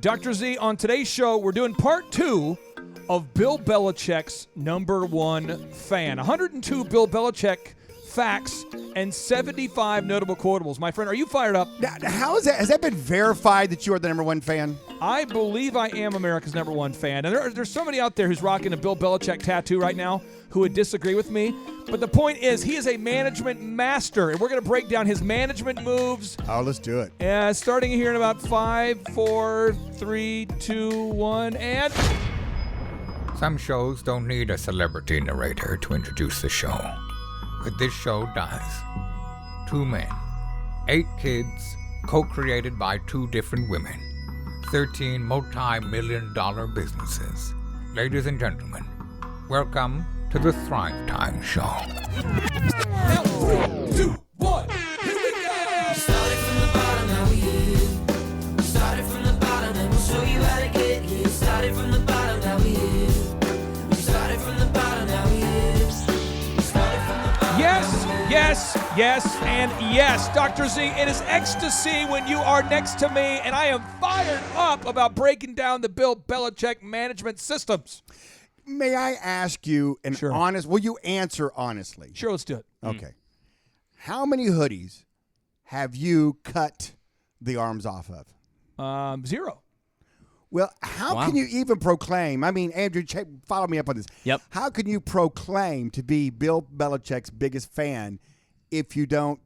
Dr. Z, on today's show, we're doing part 2 of Bill Belichick's number 1 fan. 102 Bill Belichick facts and 75 notable quotables. My friend, are you fired up? Now, how is that? Has that been verified that you are the number 1 fan? I believe I am America's number 1 fan. And there's somebody out there who's rocking a Bill Belichick tattoo right now who would disagree with me. But the point is, he is a management master, and we're going to break down his management moves. Oh, let's do it. Starting here in about 5, 4, 3, 2, 1, and... Some shows don't need a celebrity narrator to introduce the show, but this show does. 2 men, 8 kids, co-created by 2 different women, 13 multi-million-dollar businesses. Ladies and gentlemen, welcome to the Thrive Time Show. Now, 3, 2, 1, here we go! Started from the bottom, now we here. Started from the bottom, and we'll show you how to get here. Started from the bottom, now we here. Started from the bottom, now we here. Started from the bottom. Yes, and yes. Dr. Z, it is ecstasy when you are next to me, and I am fired up about breaking down the Bill Belichick management systems. May I ask you an Sure. honest, will you answer honestly? Sure, let's do it. Okay. How many hoodies have you cut the arms off of? 0. Well, how can you even proclaim? I mean, Andrew, follow me up on this. Yep. How can you proclaim to be Bill Belichick's biggest fan if you don't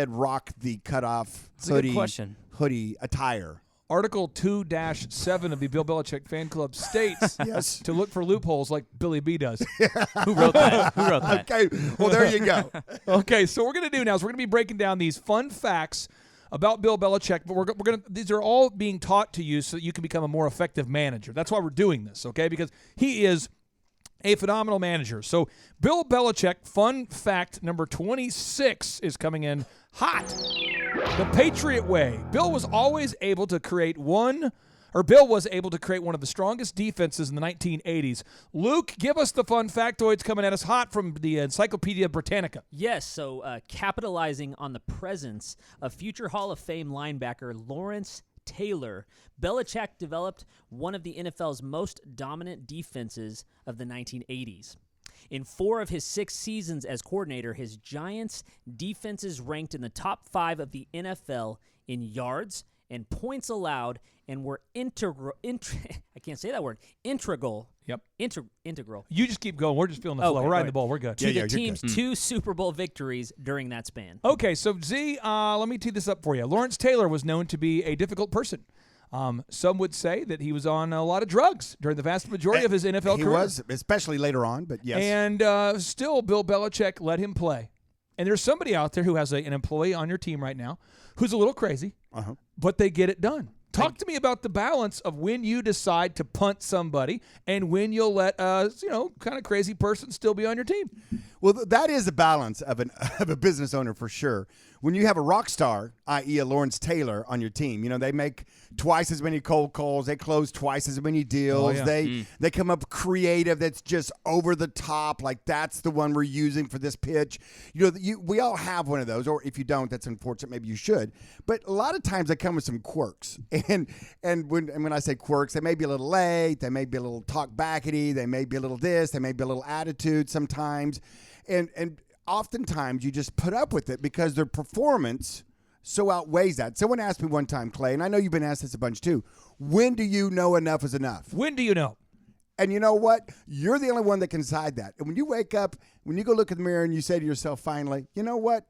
rock the cutoff a good question. hoodie attire? Article 2-7 of the Bill Belichick fan club states Yes. to look for loopholes like Billy B does. Who wrote that? Who wrote that? Okay, well, there you go. Okay, so what we're going to do now is we're going to be breaking down these fun facts about Bill Belichick, but we're going to these are all being taught to you so that you can become a more effective manager. That's why we're doing this, okay? Because he is a phenomenal manager. So Bill Belichick, fun fact number 26 is coming in hot. The Patriot way. Bill was able to create one of the strongest defenses in the 1980s. Luke, give us the fun factoids coming at us hot from the Encyclopedia Britannica. Yes, so capitalizing on the presence of future Hall of Fame linebacker Lawrence Taylor, Belichick developed one of the NFL's most dominant defenses of the 1980s. In 4 of his 6 seasons as coordinator, his Giants' defenses ranked in the top 5 of the NFL in yards and points allowed and were integral. I can't say that word. Integral. Yep. Integral. You just keep going. We're just feeling the flow. Okay, We're riding right. the ball. We're good. To Yeah, the you're team's good. 2 Super Bowl victories during that span. Okay, so Z, let me tee this up for you. Lawrence Taylor was known to be a difficult person. Some would say that he was on a lot of drugs during the vast majority of his NFL He career. was, especially later on, but yes. And still, Bill Belichick let him play. And there's somebody out there who has an employee on your team right now who's a little crazy, but they get it done. Talk to me about the balance of when you decide to punt somebody and when you'll let kind of crazy person still be on your team. Well, that is the balance of a business owner for sure. When you have a rock star, i.e. a Lawrence Taylor, on your team, they make twice as many cold calls. They close twice as many deals. Oh, yeah. They come up creative that's just over the top, like that's the one we're using for this pitch. We all have one of those, or if you don't, that's unfortunate. Maybe you should. But a lot of times they come with some quirks. And when I say quirks, they may be a little late. They may be a little talk-backety. They may be a little this. They may be a little attitude sometimes. And oftentimes you just put up with it because their performance so outweighs that. Someone asked me one time, Clay, and I know you've been asked this a bunch too, when do you know enough is enough? When do you know? And you know what? You're the only one that can decide that. And when you wake up, when you go look in the mirror and you say to yourself finally, you know what?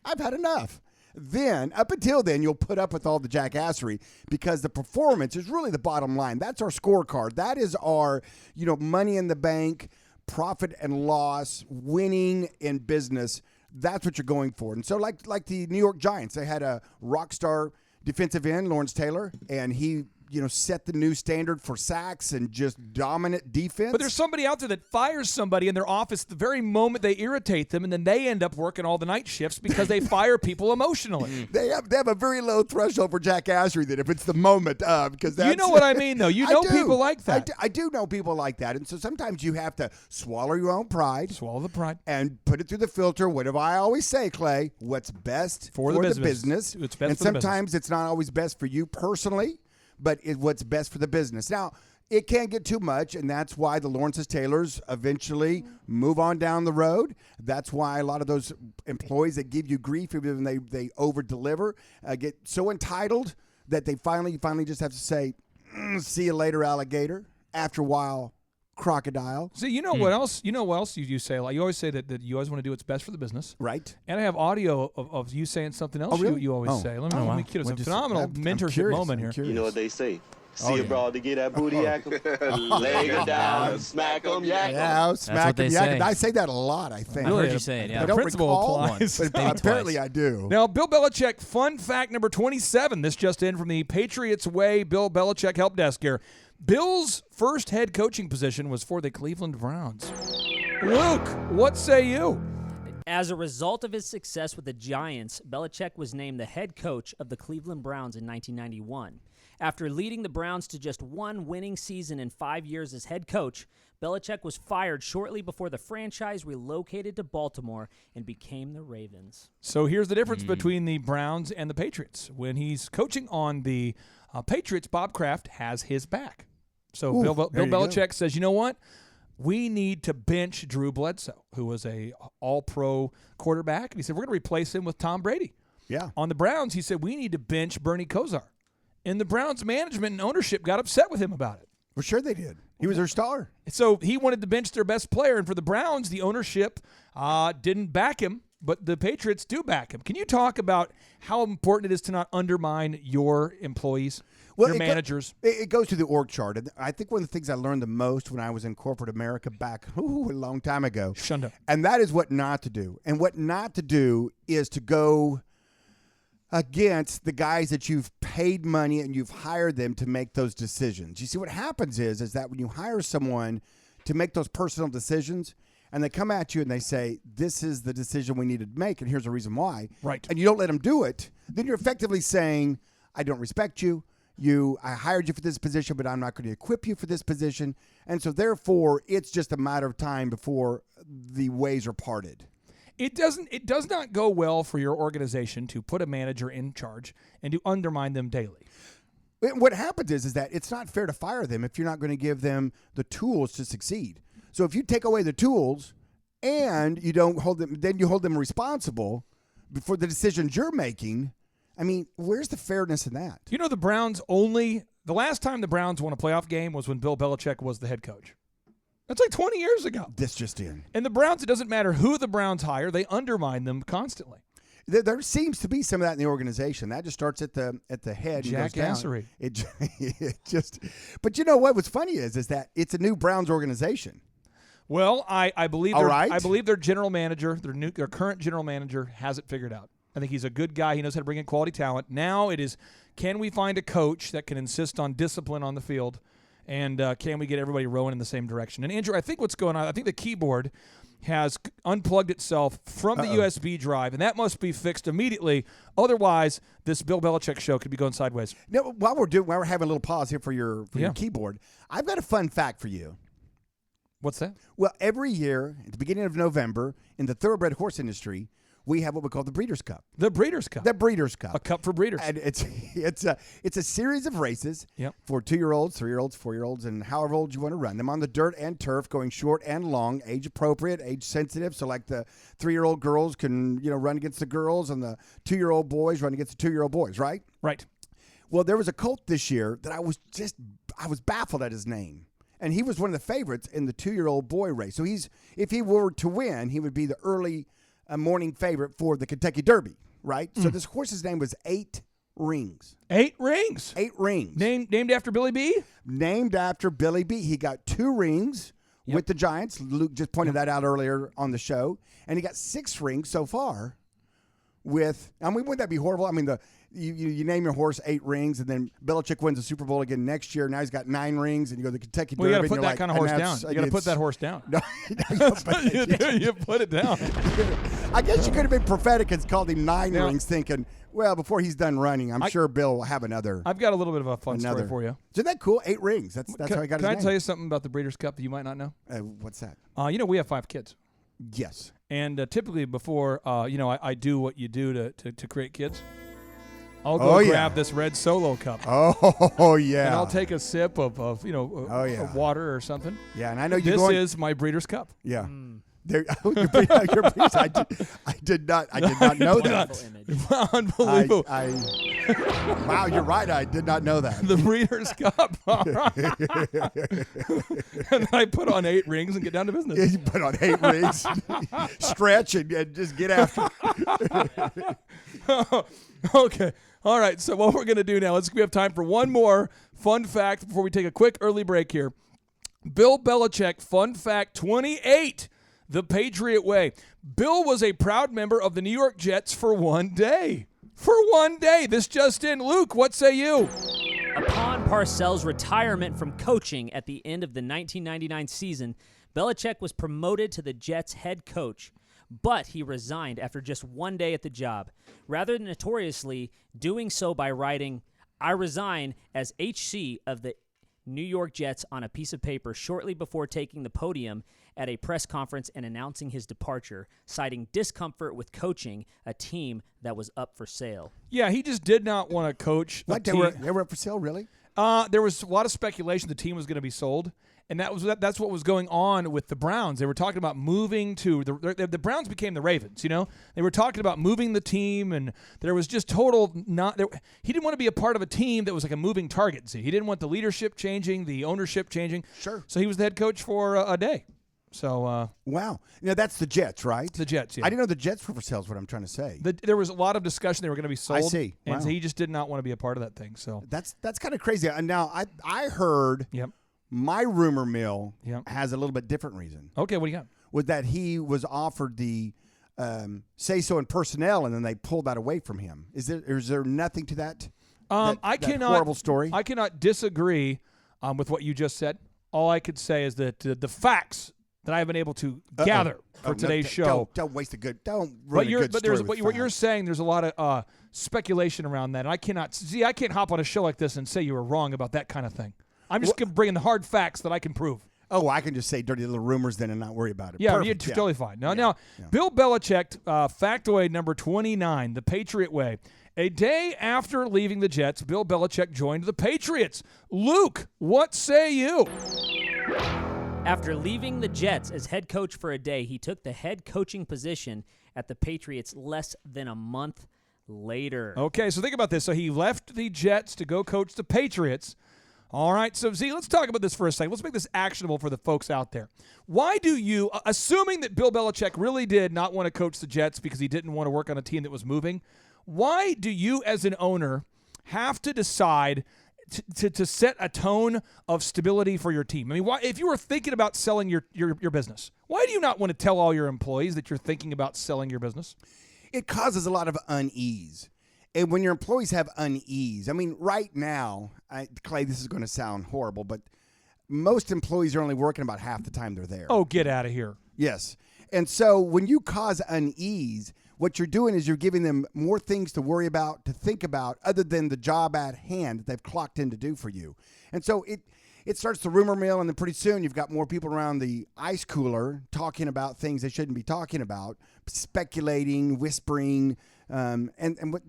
I've had enough. Then, up until then, you'll put up with all the jackassery because the performance is really the bottom line. That's our scorecard. That is our, money in the bank, profit and loss, winning in business. That's what you're going for. And so like the New York Giants, they had a rock star defensive end, Lawrence Taylor, and he set the new standard for sacks and just dominant defense. But there's somebody out there that fires somebody in their office the very moment they irritate them, and then they end up working all the night shifts because they fire people emotionally. They have a very low threshold for jackassery that if it's the moment of, because that's... You know what I mean, though. You know people like that. I do know people like that. And so sometimes you have to swallow your own pride. Swallow the pride. And put it through the filter. What do I always say, Clay? What's best For the business. business. It's best and for the business. sometimes it's not always best for you personally. but what's best for the business. Now, it can't get too much, and that's why the Lawrence's Taylors eventually move on down the road. That's why a lot of those employees that give you grief, even when they over-deliver, get so entitled that they finally just have to say, see you later, alligator. After a while, crocodile. See, you know what else? You know what else you say? Like you always say that you always want to do what's best for the business, right? And I have audio of you saying something else. Oh, really? You always say. Let me kid us. A phenomenal mentorship moment here. You know what they say. See a broad to get that booty yak 'em, lay her down, smack 'em, yak 'em. Yeah, smack what 'em, they yak 'em. say. I say that a lot, I think. I heard you say it, yeah. I don't principle recall, applies. but Maybe apparently twice. I do. Now, Bill Belichick, fun fact number 27. This just in from the Patriots Way Bill Belichick help desk here. Bill's first head coaching position was for the Cleveland Browns. Luke, what say you? As a result of his success with the Giants, Belichick was named the head coach of the Cleveland Browns in 1991. After leading the Browns to just one winning season in 5 years as head coach, Belichick was fired shortly before the franchise relocated to Baltimore and became the Ravens. So here's the difference between the Browns and the Patriots. When he's coaching on the Patriots, Bob Kraft has his back. So Bill Belichick says, you know what? We need to bench Drew Bledsoe, who was a all-pro quarterback. And he said, we're going to replace him with Tom Brady. Yeah. On the Browns, he said, we need to bench Bernie Kosar. And the Browns management and ownership got upset with him about it. For sure they did. He was their star. So he wanted to bench their best player. And for the Browns, the ownership didn't back him, but the Patriots do back him. Can you talk about how important it is to not undermine your employees, your managers? It goes to the org chart. And I think one of the things I learned the most when I was in corporate America back a long time ago. Shundo. And that is what not to do. And what not to do is to go against the guys that you've paid money and you've hired them to make those decisions. You see, what happens is that when you hire someone to make those personal decisions and they come at you and they say, this is the decision we need to make and here's the reason why. Right. And you don't let them do it, then you're effectively saying, I don't respect you. I hired you for this position, but I'm not going to equip you for this position. And so therefore, it's just a matter of time before the ways are parted. It does not go well for your organization to put a manager in charge and to undermine them daily. What happens is that it's not fair to fire them if you're not going to give them the tools to succeed. So if you take away the tools and you don't hold them, then you hold them responsible for the decisions you're making. I mean, where's the fairness in that? You know, the last time the Browns won a playoff game was when Bill Belichick was the head coach. That's like 20 years ago. This just in. And the Browns, it doesn't matter who the Browns hire, they undermine them constantly. There seems to be some of that in the organization. That just starts at the head. And goes down. Jackassery. It just. But you know what? What's funny is that it's a new Browns organization. Well, I believe All right. I believe their general manager, their current general manager, has it figured out. I think he's a good guy. He knows how to bring in quality talent. Now it is, can we find a coach that can insist on discipline on the field? And can we get everybody rowing in the same direction? And, Andrew, I think what's going on, I think the keyboard has unplugged itself from the USB drive, and that must be fixed immediately. Otherwise, this Bill Belichick show could be going sideways. Now, while we're having a little pause here for your keyboard, I've got a fun fact for you. What's that? Well, every year at the beginning of November in the thoroughbred horse industry, we have what we call the Breeders' Cup. The Breeders' Cup. The Breeders' Cup. A cup for breeders. And it's a series of races Yep. for 2-year-olds, 3-year-olds, 4-year-olds, and however old you want to run them on the dirt and turf, going short and long, age appropriate, age sensitive. So like the 3-year-old girls can run against the girls, and the 2-year-old boys run against the 2-year-old boys, right? Right. Well, there was a colt this year that I was baffled at his name. And he was one of the favorites in the 2-year-old boy race. So if he were to win, he would be the early morning favorite for the Kentucky Derby, right? So this horse's name was 8 Rings. 8 rings. 8 Rings. Named after Billy B? Named after Billy B. He got 2 rings with the Giants. Luke just pointed that out earlier on the show. And he got 6 rings so far with, wouldn't that be horrible? I mean, you name your horse 8 rings, and then Belichick wins the Super Bowl again next year. Now he's got 9 rings, and you go to the Kentucky Derby. Well, you got to put that like, kind of horse down. You got to put that horse down. No, You put it down. I guess you could have been prophetic and called him 9 rings, thinking, well, before he's done running, I'm sure Bill will have another. I've got a little bit of a fun story for you. Isn't that cool? 8 rings. That's how he got his name. Can I tell you something about the Breeders' Cup that you might not know? What's that? We have 5 kids. Yes. And typically before, I do what you do to create kids. I'll go yeah. grab this red Solo cup. Oh, yeah. And I'll take a sip of yeah. water or something. Yeah, and I know you're This going. is my Breeder's cup. Yeah. There, your piece, I did not know that. Image. Unbelievable. Wow, you're right. I did not know that. The Breeder's cup. All right. And then I put on 8 rings and get down to business. You put on 8 rings, stretch, and just get after it. Okay. All right. So what we're going to do now, we have time for one more fun fact before we take a quick early break here. Bill Belichick, fun fact 28, the Patriot Way. Bill was a proud member of the New York Jets for one day. For one day. This just in. Luke, what say you? Upon Parcells' retirement from coaching at the end of the 1999 season, Belichick was promoted to the Jets' head coach, but he resigned after just one day at the job, rather than notoriously doing so by writing, "I resign" as HC of the New York Jets on a piece of paper shortly before taking the podium at a press conference and announcing his departure, citing discomfort with coaching a team that was up for sale. Yeah, he just did not want to coach a What, they team. were up for sale, really? There was a lot of speculation the team was going to be sold, and that's what was going on with the Browns. They were talking about moving to the Browns became the Ravens. You know, they were talking about moving the team, and there was just total not. He didn't want to be a part of a team that was like a moving target. See, he didn't want the leadership changing, the ownership changing. Sure. So he was the head coach for a day. So Wow. Now, that's the Jets, right? the Jets. Yeah. I didn't know the Jets were for sale is what I'm trying to say. There was a lot of discussion they were going to be sold. I see. And Wow. so he just did not want to be a part of that thing. So That's kind of crazy. And now, I heard yep. my rumor mill Yep. has a little bit different reason. Okay, what do you got? Was that he was offered the say-so in personnel, and then they pulled that away from him. Is there nothing to that? I that cannot horrible story. I cannot disagree with what you just said. All I could say is that the facts that I have been able to gather for today's show. Don't waste a good. Don't ruin a good But story there's with what you're facts. saying. There's a lot of speculation around that, and I can't hop on a show like this and say you were wrong about that kind of thing. I'm just bringing the hard facts that I can prove. Oh, I can just say dirty little rumors then and not worry about it. Yeah, Perfect. you're totally fine. Now, Yeah. Bill Belichick, factoid number 29, the Patriot Way. A day after leaving the Jets, Bill Belichick joined the Patriots. Luke, what say you? After leaving the Jets as head coach for a day, he took the head coaching position at the Patriots less than a month later. Okay, so think about this. So he left the Jets to go coach the Patriots. All right, so Z, let's talk about this for a second. Let's make this actionable for the folks out there. Why do you, assuming that Bill Belichick really did not want to coach the Jets because he didn't want to work on a team that was moving, why do you as an owner have to decide to set a tone of stability for your team? I mean, why, if you were thinking about selling your business, why do you not want to tell all your employees that you're thinking about selling your business? It causes a lot of unease. And when your employees have unease, I mean, right now, Clay, this is going to sound horrible, but most employees are only working about half the time they're there. Oh, get out of here. Yes. And so when you cause unease, what you're doing is you're giving them more things to worry about, to think about, other than the job at hand that they've clocked in to do for you. And so it starts the rumor mill, and then pretty soon you've got more people around the ice cooler talking about things they shouldn't be talking about, speculating, whispering, and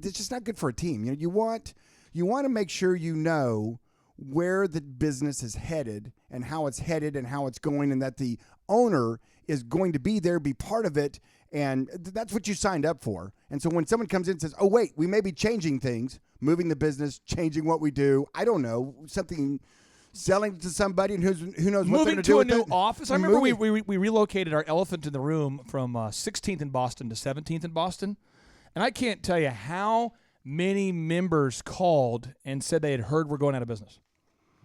it's just not good for a team. You know, you want to make sure you know where the business is headed and how it's headed and how it's going, and that the owner is going to be there, be part of it, and that's what you signed up for. And so when someone comes in and says, oh, wait, we may be changing things, moving the business, changing what we do, I don't know, something, selling to somebody, and who knows what they're Moving going to do to a with new it. office. I remember we relocated our elephant in the room from 16th in Boston to 17th in Boston, and I can't tell you how many members called and said they had heard we're going out of business.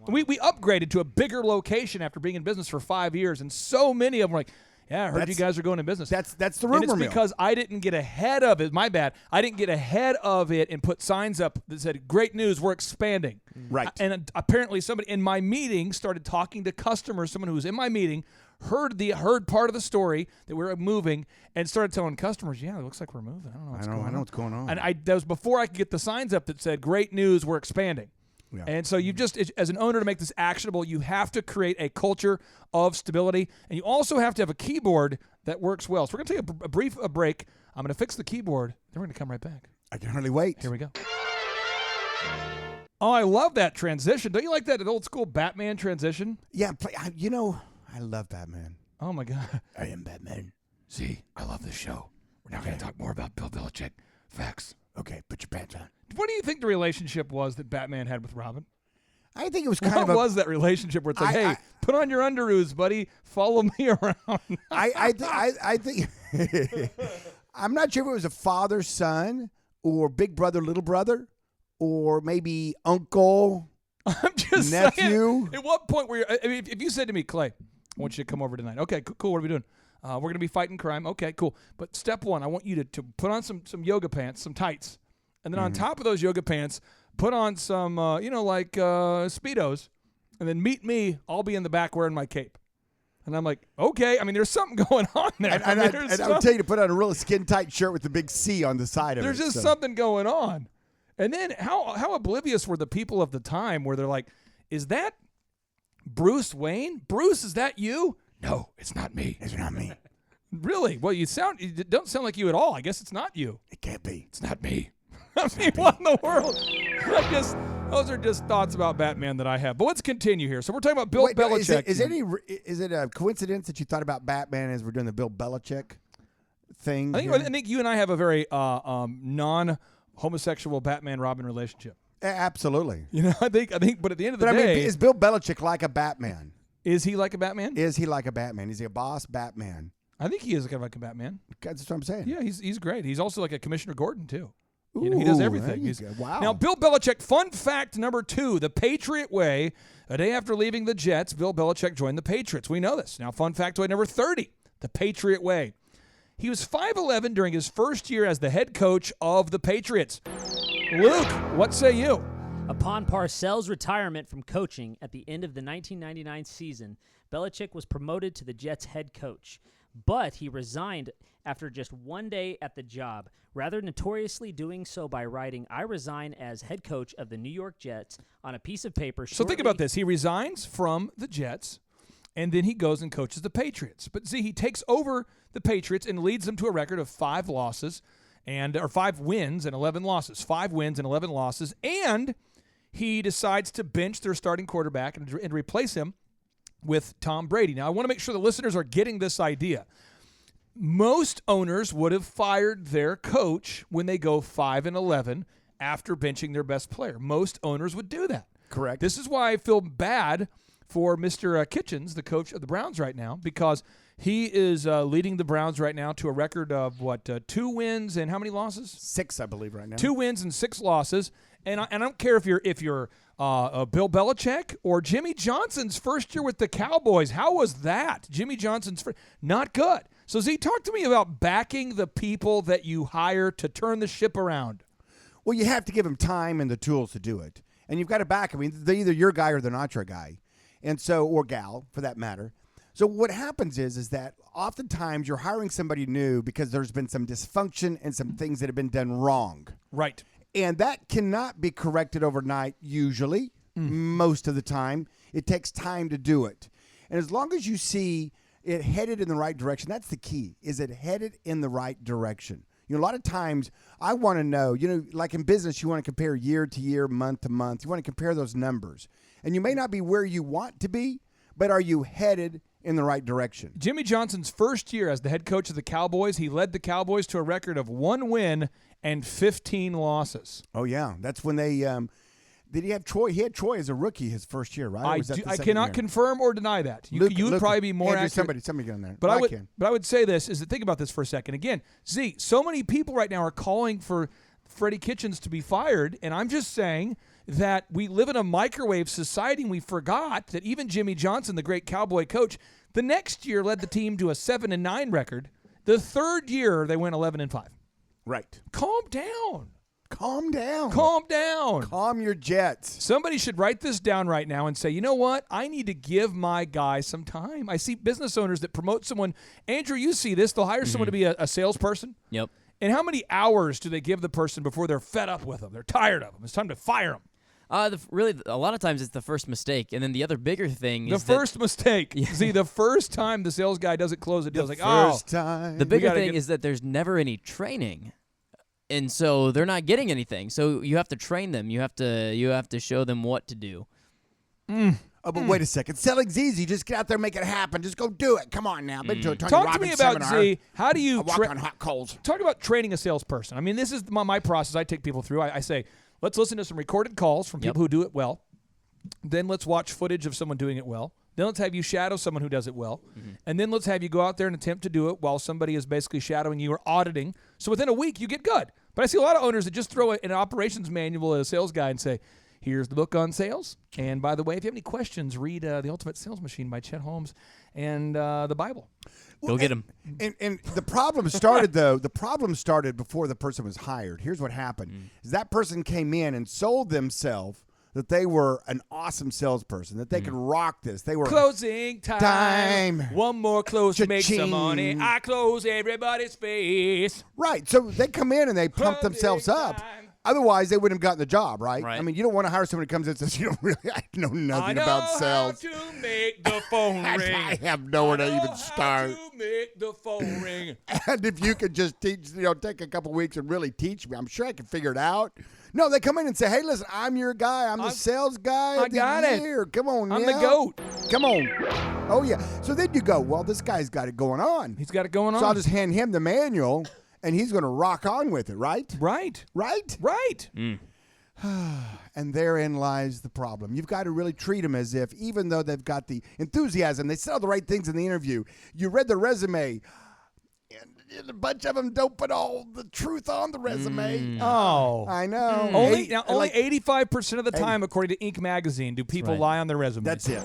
Wow. We upgraded to a bigger location after being in business for 5 years, and so many of them were like, yeah, I heard you guys are going in business. That's the rumor and it's mill. because I didn't get ahead of it. My bad. I didn't get ahead of it and put signs up that said, great news, we're expanding. Right. And apparently somebody in my meeting started talking to customers. Someone who was in my meeting heard part of the story that we were moving and started telling customers, yeah, it looks like we're moving. I don't know what's going on. I know what's going on. And that was before I could get the signs up that said, great news, we're expanding. Yeah. And so you just, as an owner, to make this actionable, you have to create a culture of stability, and you also have to have a keyboard that works well. So we're going to take a brief break. I'm going to fix the keyboard, then we're going to come right back. I can hardly wait. Here we go. Oh, I love that transition. Don't you like that old school Batman transition? Yeah, I love Batman. Oh, my God. I am Batman. See, I love this show. We're now going to talk more about Bill Belichick. Facts. Okay, put your pants on. What do you think the relationship was that Batman had with Robin? I think it was What was that relationship where it's like, hey, put on your underoos, buddy. Follow me around. I think I'm not sure if it was a father-son or big brother, little brother, or maybe uncle, I'm just nephew. saying, at what point were you, I mean, if you said to me, Clay, I want you to come over tonight. Okay, cool. What are we doing? We're going to be fighting crime. Okay, cool. But step one, I want you to put on some yoga pants, some tights. And then on top of those yoga pants, put on some, Speedos. And then meet me. I'll be in the back wearing my cape. And I'm like, okay. I mean, there's something going on there. And I would tell you to put on a really skin-tight shirt with the big C on the side of it. There's just something going on. And then how oblivious were the people of the time where they're like, is that Bruce Wayne? Bruce, is that you? No, it's not me. It's not me. Really? Well, you don't sound like you at all. I guess it's not you. It can't be. It's not me. I mean, what in the world? Those are just thoughts about Batman that I have. But let's continue here. So we're talking about Bill Belichick. Is it a coincidence that you thought about Batman as we're doing the Bill Belichick thing? I think you and I have a very non-homosexual Batman-Robin relationship. Absolutely. You know, I think. But at the end of the day, is Bill Belichick like a Batman? Is he like a Batman? Is he like a Batman? Is he a boss Batman? I think he is kind of like a Batman. That's what I'm saying. Yeah, he's great. He's also like a Commissioner Gordon too. You know, he does everything. Wow. Now, Bill Belichick, fun fact number 2, the Patriot way. A day after leaving the Jets, Bill Belichick joined the Patriots. We know this. Now, fun factoid number 30, the Patriot way. He was 5'11" during his first year as the head coach of the Patriots. Luke, what say you? Upon Parcells' retirement from coaching at the end of the 1999 season, Belichick was promoted to the Jets' head coach. But he resigned after just one day at the job, rather notoriously doing so by writing, "I resign as head coach of the New York Jets" on a piece of paper. So think about this. He resigns from the Jets, and then he goes and coaches the Patriots. But see, he takes over the Patriots and leads them to a record of 5 wins and 11 losses. 5 wins and 11 losses. And he decides to bench their starting quarterback and replace him with Tom Brady. Now, I want to make sure the listeners are getting this idea. Most owners would have fired their coach when they go 5-11 after benching their best player. Most owners would do that. Correct. This is why I feel bad for Mr. Kitchens, the coach of the Browns right now, because he is leading the Browns right now to a record of, 2 wins and how many losses? 6, I believe, right now. 2 wins and 6 losses. And I don't care if you're Bill Belichick or Jimmy Johnson's first year with the Cowboys. How was that? Jimmy Johnson's not good. So, Z, talk to me about backing the people that you hire to turn the ship around. Well, you have to give them time and the tools to do it. And you've got to back them. I mean, they're either your guy or they're not your guy. And so, or gal, for that matter. So what happens is that oftentimes you're hiring somebody new because there's been some dysfunction and some things that have been done wrong. Right. And that cannot be corrected overnight, usually, most of the time. It takes time to do it. And as long as you see it headed in the right direction, that's the key. Is it headed in the right direction? You know, a lot of times I want to know, like in business, you want to compare year to year, month to month. You want to compare those numbers. And you may not be where you want to be, but are you headed in the right direction? Jimmy Johnson's first year as the head coach of the Cowboys, he led the Cowboys to a record of 1 win and 15 losses. Oh, yeah. That's when they did he have Troy? He had Troy as a rookie his first year, right? I cannot confirm or deny that. You would probably be more Andrew, accurate. Somebody get in there. But I would say this, is that think about this for a second. Again, Z, so many people right now are calling for Freddie Kitchens to be fired, and I'm just saying that we live in a microwave society, and we forgot that even Jimmy Johnson, the great Cowboy coach, the next year led the team to a 7-9 record. The third year, they went 11-5. Right. Calm down. Calm down. Calm down. Calm your jets. Somebody should write this down right now and say, you know what? I need to give my guy some time. I see business owners that promote someone. Andrew, you see this. They'll hire someone to be a salesperson. Yep. And how many hours do they give the person before they're fed up with them? They're tired of them. It's time to fire them. Really, a lot of times it's the first mistake, and then the other bigger thing is the first mistake. Yeah. See, the first time the sales guy doesn't close a deal, it's like, first time. The bigger thing is that there's never any training. and so they're not getting anything. So you have to train them. You have to show them what to do. Oh, but wait a second. Selling's easy. Just get out there and make it happen. Just go do it. Come on now. Been to a Tony Talk to Robbins me about, seminar. Z, how do you I walk on hot coals. talk about training a salesperson? I mean, this is my process I take people through. I say, let's listen to some recorded calls from people who do it well. Then let's watch footage of someone doing it well. Then let's have you shadow someone who does it well. And then let's have you go out there and attempt to do it while somebody is basically shadowing you or auditing. So within a week, you get good. But I see a lot of owners that just throw an operations manual at a sales guy and say, here's the book on sales. And by the way, if you have any questions, read The Ultimate Sales Machine by Chet Holmes and the Bible. Go get them. And the problem started, though. The problem started before the person was hired. Here's what happened. Is that person came in and sold themselves that they were an awesome salesperson, that they could rock this. They were Closing time. One more close to make some Cha-ching. money. I close everybody's face. right. So they come in and they pump themselves up. time. Otherwise, they wouldn't have gotten the job, right? Right. I mean, you don't want to hire someone who comes in and says, you don't really, I know nothing I know about sales. how to make the phone ring. I have nowhere to I know even start. How to make the phone ring. And if you could just teach, take a couple weeks and really teach me, I'm sure I can figure it out. No, they come in and say, hey, listen, I'm your guy. I'm the sales guy I of the got it. year. Come on, I'm yeah. the GOAT. Come on. Oh, yeah. So then you go, well, this guy's got it going on. He's got it going on. So I'll just hand him the manual, and he's going to rock on with it, right? Right. Right? Right. And therein lies the problem. You've got to really treat them as if, even though they've got the enthusiasm, they said all the right things in the interview, you read the resume, and a bunch of them don't put all the truth on the resume. Oh. I know. Only Eight- only like- 85% of the time, according to Inc. magazine, do people right. lie on their resume. That's it.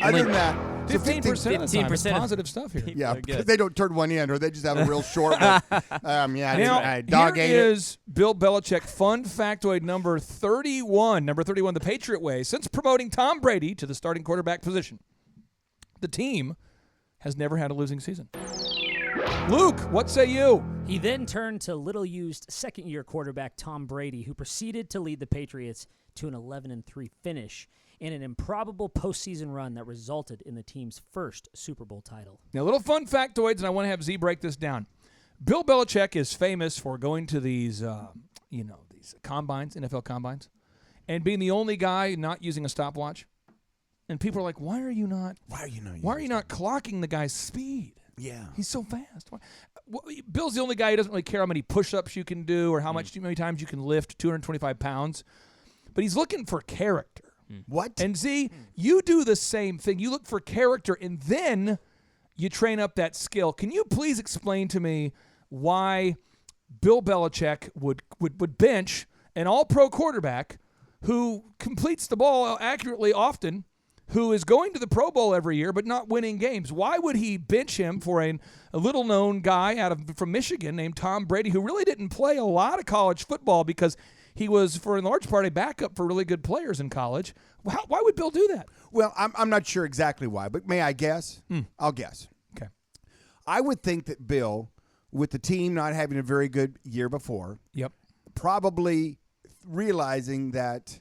Other than that, so 15% of the time. It's 15% of positive stuff here. Yeah, Very because good. they don't turn one in, or they just have a real short one. Now, I dog here ate it. is Bill Belichick fun factoid number 31. Number 31, the Patriot way. Since promoting Tom Brady to the starting quarterback position, the team has never had a losing season. Luke, what say you? He then turned to little-used second-year quarterback Tom Brady, who proceeded to lead the Patriots to an 11-3 finish and an improbable postseason run that resulted in the team's first Super Bowl title. Now, little fun factoids, and I want to have Z break this down. Bill Belichick is famous for going to these, these combines, NFL combines, and being the only guy not using a stopwatch. And people are like, why are you not clocking the guy's speed? Yeah. He's so fast. Bill's the only guy who doesn't really care how many push-ups you can do or how many times you can lift 225 pounds. But he's looking for character. What? And Z, you do the same thing. You look for character, and then you train up that skill. Can you please explain to me why Bill Belichick would bench an all-pro quarterback who completes the ball accurately often, who is going to the Pro Bowl every year but not winning games? Why would he bench him for a little-known guy from Michigan named Tom Brady, who really didn't play a lot of college football because he was, for in large part, a backup for really good players in college? Why would Bill do that? Well, I'm not sure exactly why, but may I guess? I'll guess. Okay. I would think that Bill, with the team not having a very good year before, Yep. probably realizing that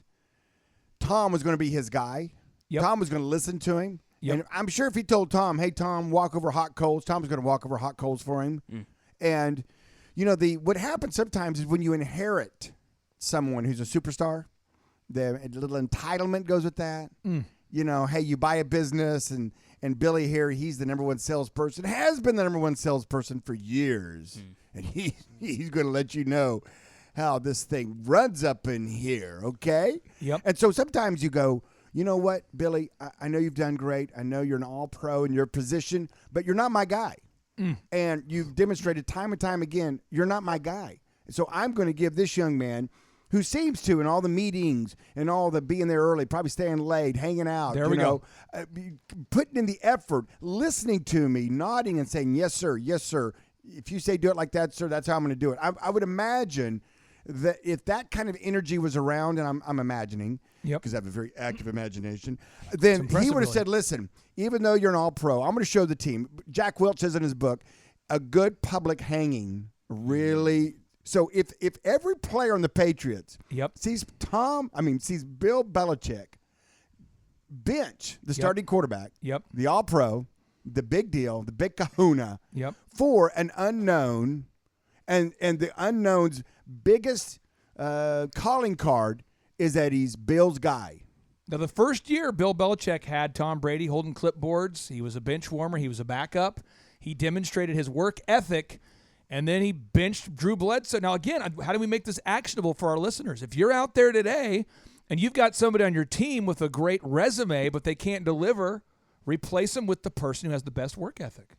Tom was going to be his guy. Yep. Tom was going to listen to him. Yep. And I'm sure if he told Tom, hey, Tom, walk over hot coals, Tom's going to walk over hot coals for him. And, what happens sometimes is when you inherit someone who's a superstar, the little entitlement goes with that. Hey, you buy a business, and Billy here, he's the number one salesperson, has been the number one salesperson for years. And he's going to let you know how this thing runs up in here, okay? Yep. And so sometimes you go, you know what, Billy, I know you've done great. I know you're an all-pro in your position, but you're not my guy. And you've demonstrated time and time again, you're not my guy. So I'm going to give this young man, who seems to, in all the meetings and all the being there early, probably staying late, hanging out, There we go. Putting in the effort, listening to me, nodding and saying, yes, sir, yes, sir. If you say do it like that, sir, that's how I'm going to do it. I would imagine that if that kind of energy was around, and I'm imagining, because I have a very active imagination, then he impressive, would have really. said, listen, even though you're an all-pro, I'm going to show the team. Jack Welch says in his book, a good public hanging really. So if every player on the Patriots sees Bill Belichick bench the starting quarterback, the all-pro, the big deal, the big kahuna, for an unknown, and the unknown's biggest calling card is that he's Bill's guy. Now, the first year Bill Belichick had Tom Brady holding clipboards, he was a bench warmer, he was a backup. He demonstrated his work ethic, and then he benched Drew Bledsoe. Now, again, how do we make this actionable for our listeners? If you're out there today and you've got somebody on your team with a great resume, but they can't deliver, replace them with the person who has the best work ethic.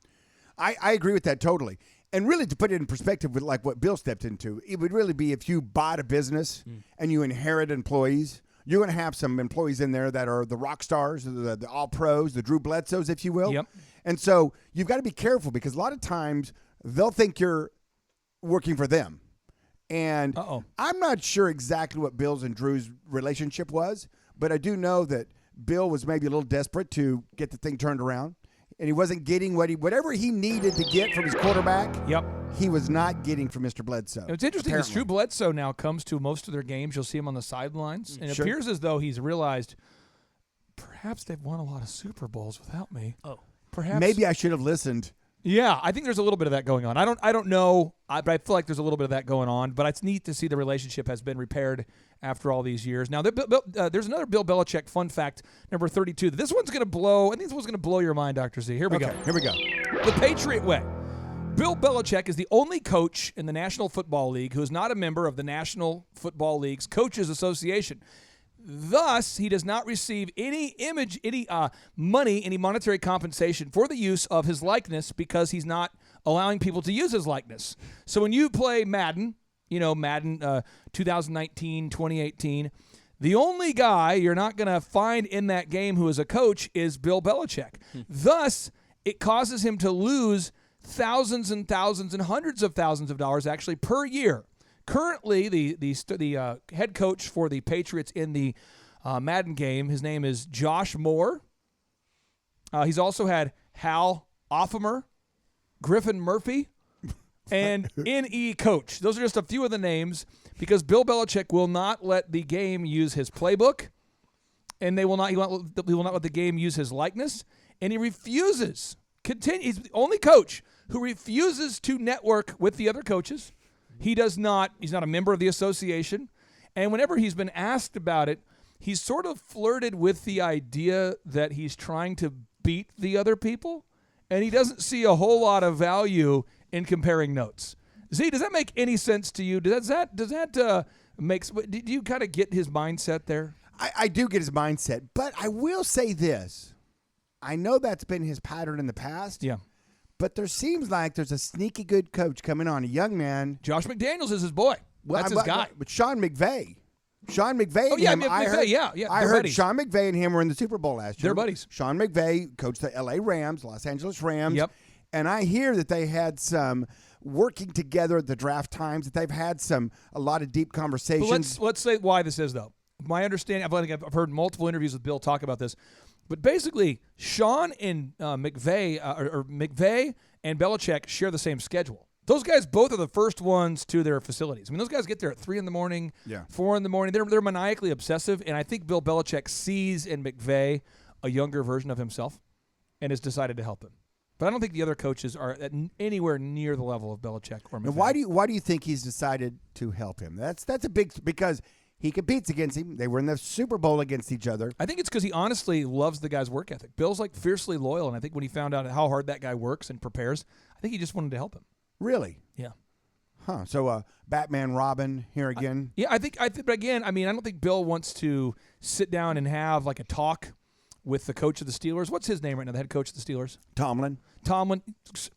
I agree with that totally. And really, to put it in perspective with like what Bill stepped into, it would really be if you bought a business and you inherit employees, you're going to have some employees in there that are the rock stars, the all-pros, the Drew Bledsoes, if you will. Yep. And so you've got to be careful because a lot of times they'll think you're working for them. And I'm not sure exactly what Bill's and Drew's relationship was, but I do know that Bill was maybe a little desperate to get the thing turned around. And he wasn't getting whatever he needed to get from his quarterback. Yep. He was not getting from Mr. Bledsoe. It's interesting because apparently. Drew Bledsoe now comes to most of their games. You'll see him on the sidelines. And it Sure. appears as though he's realized perhaps they've won a lot of Super Bowls without me. Oh. Perhaps. Maybe I should have listened. Yeah, I think there's a little bit of that going on. I don't know, but I feel like there's a little bit of that going on. But it's neat to see the relationship has been repaired after all these years. Now, there's another Bill Belichick fun fact, number 32. This one's going to blow. I think this one's going to blow your mind, Dr. Z. Here we go. Here we go. The Patriot way. Bill Belichick is the only coach in the National Football League who is not a member of the National Football League's Coaches Association. Thus, he does not receive any money, any monetary compensation for the use of his likeness because he's not allowing people to use his likeness. So when you play Madden, Madden 2019, 2018, the only guy you're not going to find in that game who is a coach is Bill Belichick. Thus, it causes him to lose thousands and thousands and hundreds of thousands of dollars actually per year. Currently, the head coach for the Patriots in the Madden game, his name is Josh Moore. He's also had Hal Offermer, Griffin Murphy, and N.E. Coach. Those are just a few of the names because Bill Belichick will not let the game use his playbook, and he will not let the game use his likeness, and he refuses. He's the only coach who refuses to network with the other coaches. He's not a member of the association. And whenever he's been asked about it, he's sort of flirted with the idea that he's trying to beat the other people, and he doesn't see a whole lot of value in comparing notes. Z, does that make any sense to you? Does that do you kind of get his mindset there? I do get his mindset, but I will say this. I know that's been his pattern in the past. Yeah. But there seems like there's a sneaky good coach coming on, a young man. Josh McDaniels is his boy. That's his guy. But Sean McVay. Oh, yeah, McVay, I heard buddies. Sean McVay and him were in the Super Bowl last year. They're buddies. Sean McVay coached the L.A. Rams, Los Angeles Rams. Yep. And I hear that they had some working together at the draft times, that they've had a lot of deep conversations. But let's say why this is, though. My understanding, I've heard multiple interviews with Bill talk about this, but basically, Sean and McVay and Belichick share the same schedule. Those guys both are the first ones to their facilities. I mean, those guys get there at 3 a.m, 4 a.m. They're maniacally obsessive, and I think Bill Belichick sees in McVay a younger version of himself and has decided to help him. But I don't think the other coaches are anywhere near the level of Belichick or McVay. Now, why do you think he's decided to help him? That's a big because he competes against him. They were in the Super Bowl against each other. I think it's because he honestly loves the guy's work ethic. Bill's like fiercely loyal, and I think when he found out how hard that guy works and prepares, I think he just wanted to help him. Really? Yeah. Huh. So Batman Robin here again. I think but again, I mean, I don't think Bill wants to sit down and have like a talk with the coach of the Steelers. What's his name right now, the head coach of the Steelers? Tomlin,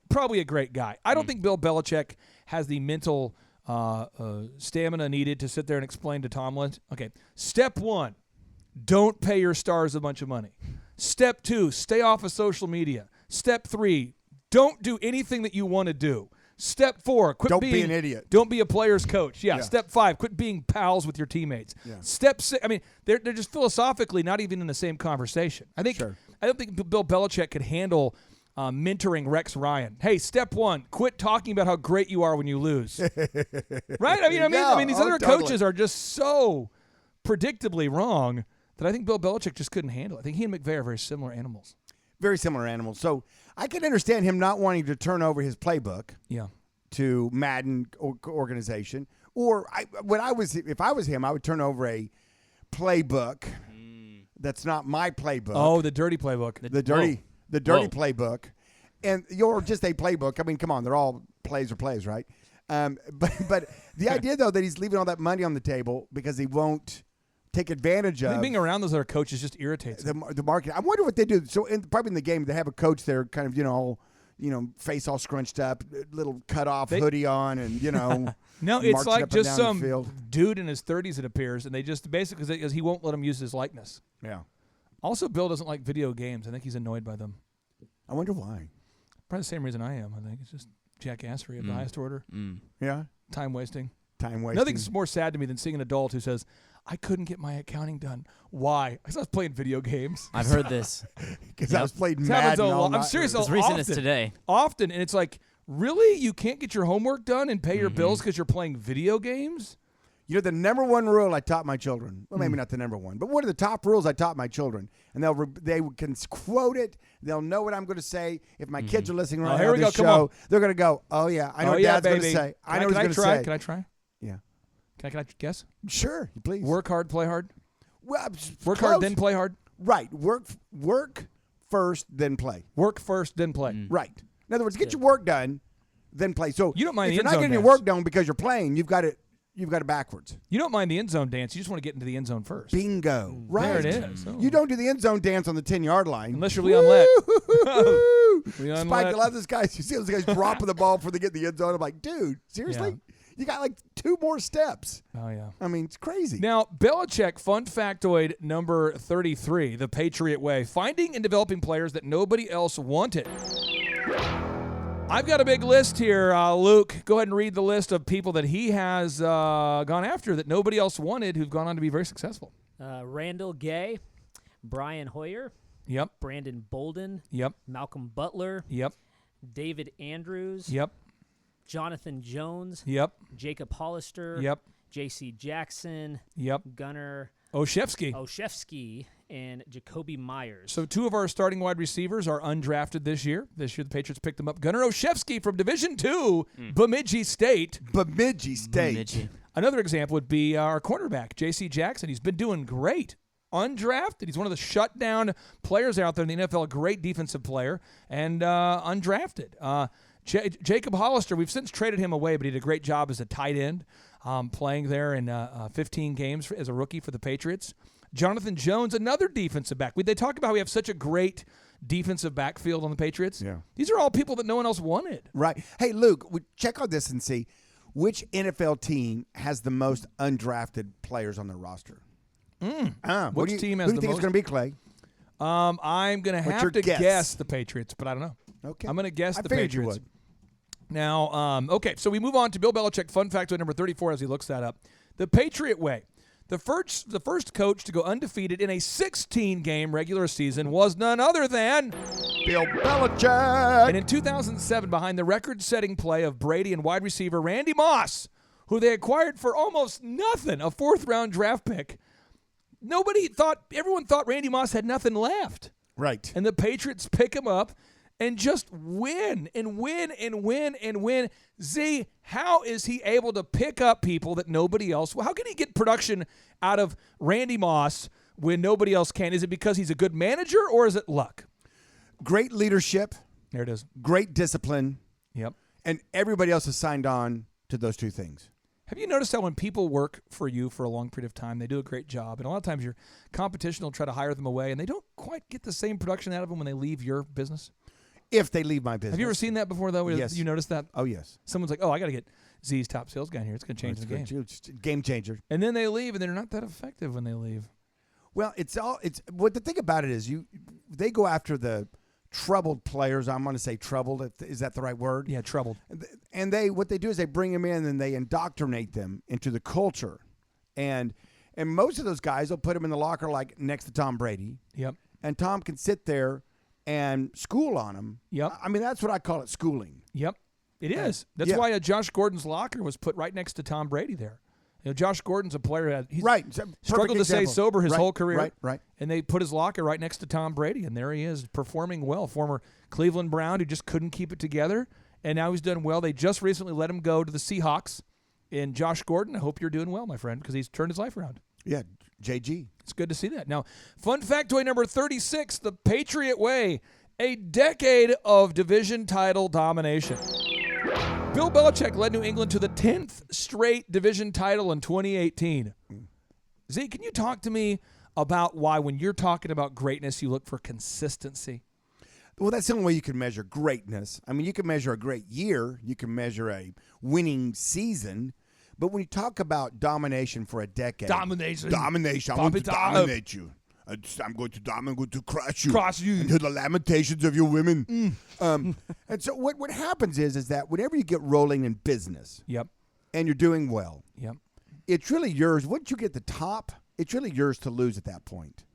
probably a great guy. I don't think Bill Belichick has the mental stamina needed to sit there and explain to Tomlin, okay, step 1, don't pay your stars a bunch of money. Step 2, stay off of social media. Step 3, don't do anything that you want to do. Step 4, don't be an idiot. Don't be a player's coach. Yeah. Step 5, quit being pals with your teammates. Yeah. Step 6, I mean, they're just philosophically not even in the same conversation. I don't think Bill Belichick could handle mentoring Rex Ryan. Hey, step 1, quit talking about how great you are when you lose. Right? I mean, these other coaches are just so predictably wrong that I think Bill Belichick just couldn't handle it. I think he and McVay are very similar animals. Very similar animals. So I can understand him not wanting to turn over his playbook to Madden organization, Or if I was him, I would turn over a playbook that's not my playbook. Oh, the dirty playbook. the dirty Whoa. playbook, and you're just a playbook. I mean, come on, they're all plays, right? But the idea though that he's leaving all that money on the table because he won't take advantage I of think being around those other coaches just irritates the him. market. I wonder what they do. So probably in the game they have a coach there, kind of face all scrunched up, little cut off hoodie on, and No, it's marching like up and just down the some field. dude in his 30s, it appears, and they just basically because he won't let him use his likeness. Yeah, Also, Bill doesn't like video games. I think he's annoyed by them. I wonder why. Probably the same reason I am. I think it's just jackassery of the highest order. Yeah, Time wasting. time wasting. Nothing's more sad to me than seeing an adult who says, I couldn't get my accounting done. Why? Because I was playing video games. I've heard this. Because I was playing This happens Madden a all lot. night. I'm serious. As recent often, as today. Often, and it's like, really? You can't get your homework done and pay your bills because you're playing video games? The number one rule I taught my children. Well, maybe not the number one, but one of the top rules I taught my children, and they can quote it. They'll know what I'm going to say. If my kids are listening right here now we to this go. Come on. show, they're going to go, "Oh yeah, I know Oh, what yeah, Dad's going to baby. say. I know Can what I he's going to try? say." Can I try? Yeah, Can I guess? sure, please. Work hard, play hard. Well, Work close. hard, then play hard. Right. Work first, then play. Work first, then play. Right. In other words, get your work done, then play. So You don't mind if the you're end not zone getting your dance. work done because you're playing, you've got it backwards. You don't mind the end zone dance. You just want to get into the end zone first. Bingo. Right. There it is. Oh. You don't do the end zone dance on the 10-yard line. Unless you're Leon Lett. Leon Spike, Lett. I love this guy. You see those guys dropping the ball before they get in the end zone. I'm like, dude, seriously? Yeah. You got like 2 more steps. Oh, yeah. I mean, it's crazy. Now, Belichick, fun factoid number 33, the Patriot Way, finding and developing players that nobody else wanted. I've got a big list here, Luke. Go ahead and read the list of people that he has gone after that nobody else wanted who've gone on to be very successful. Randall Gay, Brian Hoyer, Yep, Brandon Bolden, yep, Malcolm Butler, yep, David Andrews, yep, Jonathan Jones, yep, Jacob Hollister, yep, J.C. Jackson, yep. Gunnar Olszewski. Oshevsky, and Jacoby Myers. So 2 of our starting wide receivers are undrafted this year. This year the Patriots picked them up. Gunnar Olszewski from Division II, Bemidji State. Bemidji State. Bemidji. Another example would be our cornerback, J.C. Jackson. He's been doing great. Undrafted. He's one of the shutdown players out there in the NFL, a great defensive player, and undrafted. Jacob Hollister, we've since traded him away, but he did a great job as a tight end, playing there in 15 games as a rookie for the Patriots. Jonathan Jones, another defensive back. They talk about how we have such a great defensive backfield on the Patriots. Yeah. These are all people that no one else wanted. Right. Hey, Luke, check on this and see which NFL team has the most undrafted players on their roster. What Which do you, team who has do you the think most? it's going to be, Clay? I'm going to What's have your to guess? guess the Patriots, but I don't know. Okay. I'm going to guess I the figured you Patriots. would. Now, okay, so we move on to Bill Belichick. Fun factoid number 34 as he looks that up. The Patriot Way. The first coach to go undefeated in a 16-game regular season was none other than Bill Belichick. And in 2007, behind the record-setting play of Brady and wide receiver Randy Moss, who they acquired for almost nothing, a 4th-round draft pick, everyone thought Randy Moss had nothing left. Right. And the Patriots pick him up and just win and win and win and win. Z, how is he able to pick up people that nobody else will? How can he get production out of Randy Moss when nobody else can? Is it because he's a good manager or is it luck? Great leadership, There it is. great discipline, Yep. and everybody else has signed on to those 2 things. Have you noticed how when people work for you for a long period of time, they do a great job, and a lot of times your competition will try to hire them away, and they don't quite get the same production out of them when they leave your business? If they leave my business. Have you ever seen that before, though? Yes. You noticed that? Oh, yes. Someone's like, oh, I got to get Z's top sales guy in here. It's going to change the game. It's a game changer. And then they leave, and they're not that effective when they leave. Well, it's what the thing about it is they go after the troubled players. I'm going to say troubled. Is that the right word? Yeah, troubled. And what they do is they bring them in and they indoctrinate them into the culture. And most of those guys will put them in the locker like next to Tom Brady. Yep. And Tom can sit there and school on them. Yep. I mean, that's what I call it, schooling. Yep. It is. That's Yeah. why Josh Gordon's locker was put right next to Tom Brady there. Josh Gordon's a player he's Right. struggled to stay sober his Right, whole career. Right. And they put his locker right next to Tom Brady, and there he is performing well. Former Cleveland Brown who just couldn't keep it together, and now he's done well. They just recently let him go to the Seahawks And Josh Gordon, I hope you're doing well, my friend, because he's turned his life around. Yeah, JG. It's good to see that. Now, fun factoid number 36, the Patriot Way, a decade of division title domination. Bill Belichick led New England to the 10th straight division title in 2018. Zeke, can you talk to me about why when you're talking about greatness, you look for consistency? Well, that's the only way you can measure greatness. I mean, you can measure a great year. You can measure a winning season. But when you talk about domination for a decade. Domination. I'm going to dominate you. I'm going to crush you. Crush you. And hear the lamentations of your women. And so what happens is that whenever you get rolling in business. Yep. And you're doing well. Yep. It's really yours. Once you get the top, it's really yours to lose at that point.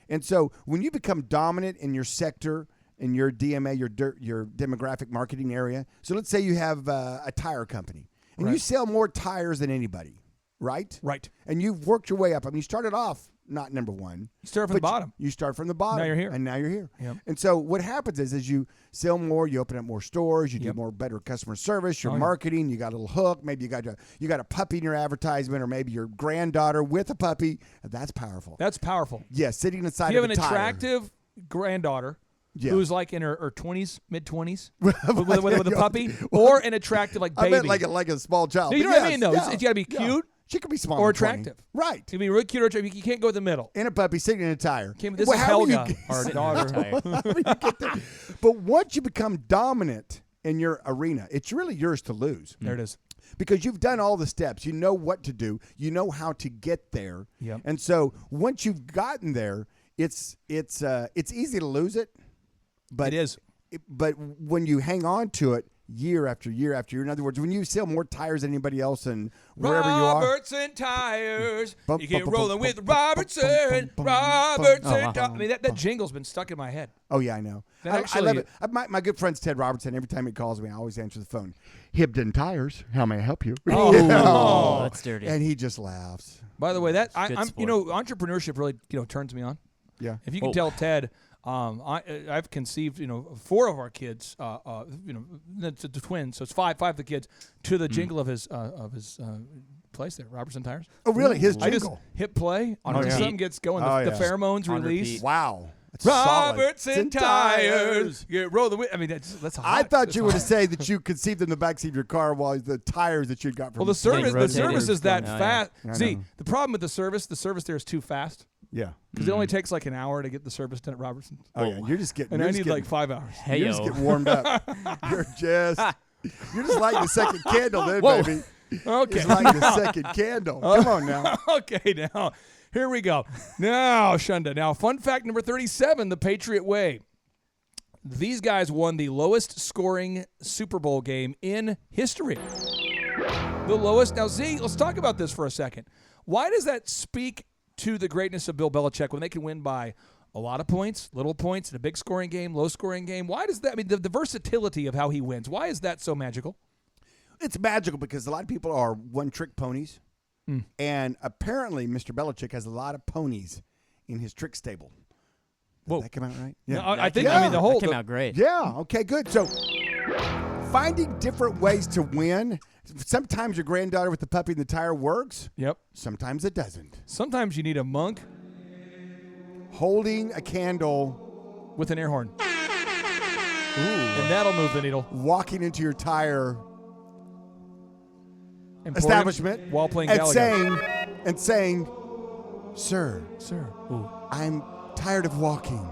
And so when you become dominant in your sector, in your DMA, your demographic marketing area. So let's say you have a tire company, and you sell more tires than anybody, right? Right. And you've worked your way up. I mean, you started off not number one. You start from the bottom. You start from the bottom. Now you're here. And now you're here. Yep. And so what happens is you sell more, you open up more stores, you do more better customer service, your marketing, you got a little hook, maybe you got a puppy in your advertisement, or maybe your granddaughter with a puppy. That's powerful. That's powerful. Yeah, sitting inside If you of have a an tire. attractive granddaughter who's like in her 20s, mid-20s, with a puppy, or an attractive baby. I meant like a small child. No, you know what I mean? No, it's got to be cute. She could be small or and 20. attractive. Right. It can be really cute or attractive. You can't go in the middle. And a puppy sitting in a tire. This is Helga, our daughter. How do you get there? But once you become dominant in your arena, it's really yours to lose. There it is. Because you've done all the steps. You know what to do. You know how to get there. Yep. And so once you've gotten there, it's easy to lose it. But it is. But when you hang on to it year after year after year, in other words, when you sell more tires than anybody else and wherever you are. Robertson Tires. You get rolling with Robertson. Robertson. I mean, that jingle's been stuck in my head. Oh, yeah, I know. I love it. My good friend's Ted Robertson. Every time he calls me, I always answer the phone. Hibden Tires. How may I help you? Oh, that's dirty. And he just laughs. By the way, entrepreneurship really turns me on. Yeah. If you can tell Ted, I've conceived 4 of our kids, the twins, so it's five of the kids, to the jingle of his place there, Robertson Tires. Oh, really? His jingle? I just hit play on something gets going. The pheromones release. Wow. That's Robertson Tires. You roll the I mean, that's hot. I thought you were to say that you conceived in the backseat of your car while the tires that you got from. Well, the service is that fast. Yeah. See, the problem with the service there is too fast. Yeah. Because it only takes like an hour to get the service done at Robertson. Oh, yeah. You're just getting. And I need like 5 hours. You just get warmed up. You're just lighting the second candle then, baby. Okay. It's lighting the second candle. Come on now. Okay, now. Here we go. Now, Shunda. Now, fun fact number 37, the Patriot Way. These guys won the lowest scoring Super Bowl game in history. The lowest. Now, Z, let's talk about this for a second. Why does that speak to the greatness of Bill Belichick when they can win by a lot of points, little points, in a big scoring game, low scoring game? Why does that, I mean, the versatility of how he wins, why is that so magical? It's magical because a lot of people are one-trick ponies. And apparently, Mr. Belichick has a lot of ponies in his trick stable. Did that come out right? Yeah. No, I think, I mean, that came out great. Yeah, okay, good. So, finding different ways to win. Sometimes your granddaughter with the puppy and the tire works. Yep. Sometimes it doesn't. Sometimes you need a monk holding a candle with an air horn. Ooh. And that'll move the needle. Walking into your tire establishment while playing and saying, Sir, Ooh. I'm tired of walking.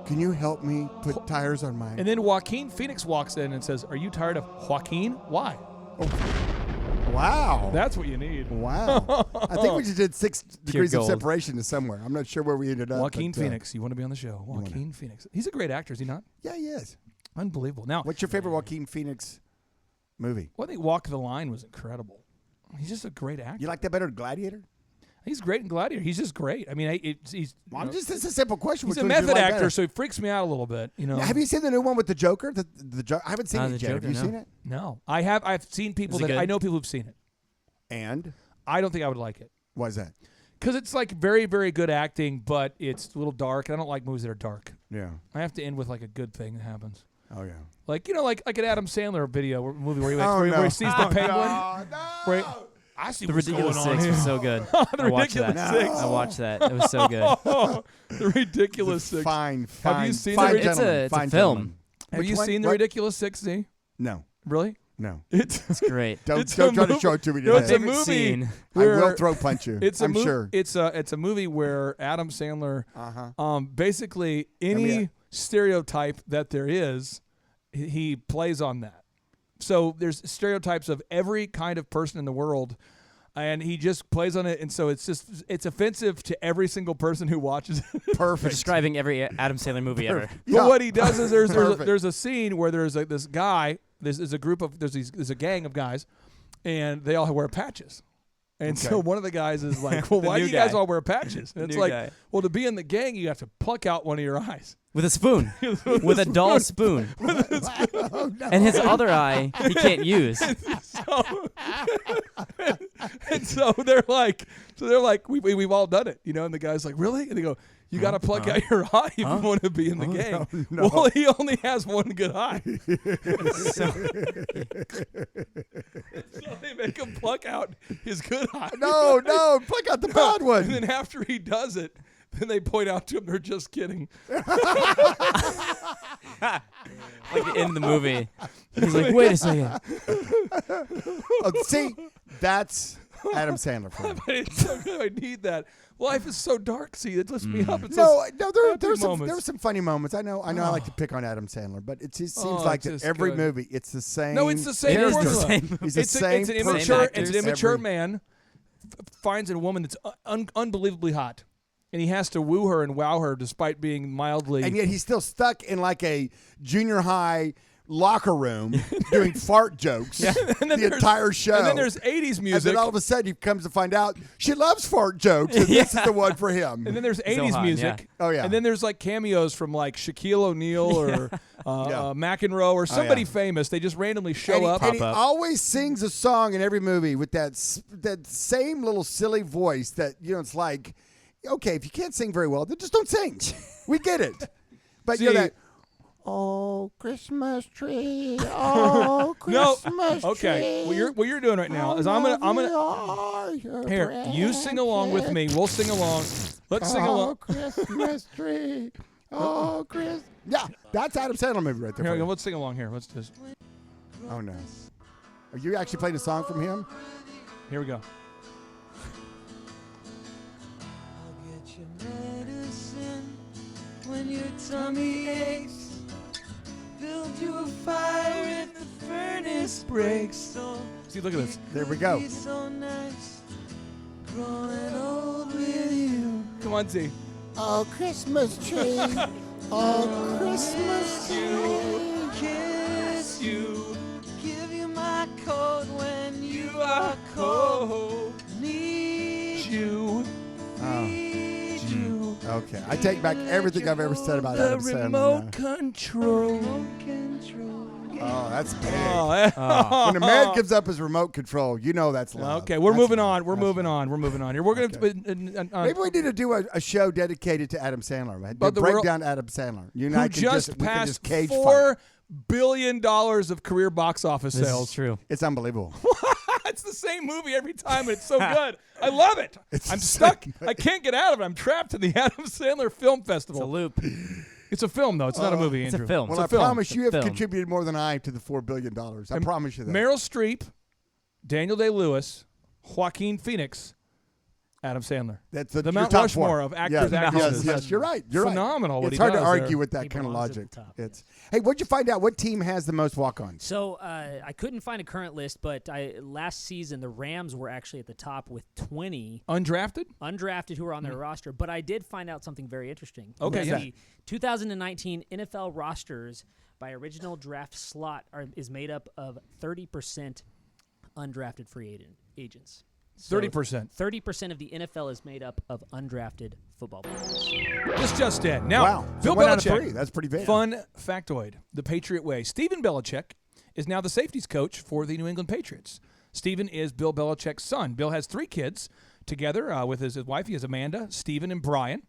Can you help me put tires on mine? And then Joaquin Phoenix walks in and says, are you tired of Joaquin? Why? Oh. Wow. That's what you need. Wow. I think we just did 6 degrees of separation to somewhere. I'm not sure where we ended up. Joaquin Phoenix. You want to be on the show. Joaquin Phoenix. He's a great actor, is he not? Yeah, he is. Unbelievable. Now, what's your favorite Joaquin Phoenix movie? Well, I think Walk the Line was incredible. He's just a great actor. You like that better than Gladiator? He's great in Gladiator. He's just great. I mean, he's. It's a simple question. He's a method actor, so he freaks me out a little bit. You know. Have you seen the new one with the Joker? I haven't seen it yet. Have you seen it? No, I have. I've seen people that I know people who've seen it, and I don't think I would like it. Why is that? Because it's like very, very good acting, but it's a little dark. I don't like movies that are dark. Yeah. I have to end with like a good thing that happens. Oh yeah. Like like an Adam Sandler movie where he, Oh, where no. he sees the penguin. No. Where I see The what's Ridiculous going on Six here. was so good. The I watched Ridiculous that. Six. I watched that. It was so good. The Ridiculous Six. Fine. Have you seen fine the- It's a- gentleman, it's a fine film. gentleman. Have Which you one? seen The What? Ridiculous Six, Z? No. Really? No. It's Great. Don't It's try a to movie- show it to me No, today. it's a Favorite movie. scene. I will where- throat punch you. It's a I'm sure. It's a movie where Adam Sandler, Uh-huh. basically me any stereotype that there is, he plays on that. So there's stereotypes of every kind of person in the world, and he just plays on it. And so it's offensive to every single person who watches it. You're Perfect. describing every Adam Sandler movie ever. Yeah. But what he does is Perfect. there's a scene where there's this guy. There's a gang of guys, and they all wear patches. And so one of the guys is like, "Well, why do new you guys guy. all wear patches?" And it's New like, guy. "Well, to be in the gang, you have to pluck out one of your eyes." With a spoon. With a doll spoon. And his other eye he can't use. And so they're like, we've all done it, And the guy's like, "Really?" And they go, "You got to pluck out your eye if you want to be in the gang." no. Well, he only has one good eye. So they make him pluck out his good eye. No, pluck out the bad one. And then after he does it, then they point out to him they're just kidding. Like in the movie. He's like, wait a second. Oh, see, that's Adam Sandler for me. But it's so good. I need that. Life is so dark. See, it lifts me up. It's No, those there happy were moments. some funny moments. I know. I like to pick on Adam Sandler, but it just seems Oh, like it's that just every good. movie, it's the same. No, it's the same It is the formula. same. He's the same It's an person. immature. actors. It's an immature Every- man finds a woman that's unbelievably hot, and he has to woo her and wow her despite being mildly. And yet he's still stuck in like a junior high locker room doing fart jokes the entire show. And then there's 80s And music. then all of a sudden he comes to find out she loves fart jokes, and this is the one for him. And then there's 80s Zohan, music. yeah. Oh, yeah. And then there's like cameos from like Shaquille O'Neal or Yeah. McEnroe or somebody yeah. famous. They just randomly show and he, up. and he Pop up. always sings a song in every movie with that same little silly voice that, it's like, okay, if you can't sing very well, then just don't sing. We get it. But See, that, oh, Christmas tree, oh, Christmas Okay. tree. What you're doing right now is I'm gonna here. You sing along with me. We'll sing along. Let's sing along. Christmas tree. Oh, Chris. Yeah, that's Adam Sandler movie right there. Here for we go. you. Let's sing along here. Let's just. Oh, no. Are you actually playing a song from him? Here we go. I'll get your medicine when your tummy aches. Build you a fire if the furnace breaks. So See, look at this. There we go. be so nice, growing old with you. Come on, Z. Oh, Christmas tree. Oh, Christmas tree. Kiss you, give you my coat when you are cold. Need You. need you. Okay, I take back everything I've ever said about The Adam Sandler. remote control. Control. Oh, that's big. Oh, When a man gives up his remote control, you know that's love. Okay, we're That's moving love. on. We're That's moving love. on. We're moving on here. We're gonna. Maybe we need to do a show dedicated to Adam Sandler, man. But the Break world- down Adam Sandler. You and I who can just we can passed just cage $4 fight. billion of career box office This sales. is true. It's unbelievable. It's the same movie every time, and it's so good. I love it. It's I'm the stuck. same- I can't get out of it. I'm trapped in the Adam Sandler Film It's Festival. a loop. It's a film, though. It's not a movie, It's a Andrew. film. Well, It's I a film. promise you have film. contributed more than I to the $4 billion. I promise you that. Meryl Streep, Daniel Day-Lewis, Joaquin Phoenix, Adam Sandler. That's the your Mount top Rushmore four. of actors, yes, actresses. Yes, you're right. You're Phenomenal Right. what It's he hard to does argue there. with that He kind of belongs at logic. the top. It's hey, what'd you find out? What team has the most walk-ons? So I couldn't find a current list, but last season the Rams were actually at the top with 20 Undrafted? undrafted who were on their roster. But I did find out something very interesting. Okay, That yeah. The 2019 NFL rosters by original draft slot is made up of 30% undrafted free agents. So 30%. 30% of the NFL is made up of undrafted football players. This just in. Now, Wow. So Bill one out of Belichick. three. That's pretty big. Fun factoid. The Patriot Way. Stephen Belichick is now the safeties coach for the New England Patriots. Stephen is Bill Belichick's son. Bill has 3 kids together with his wife. He has Amanda, Stephen, and Brian.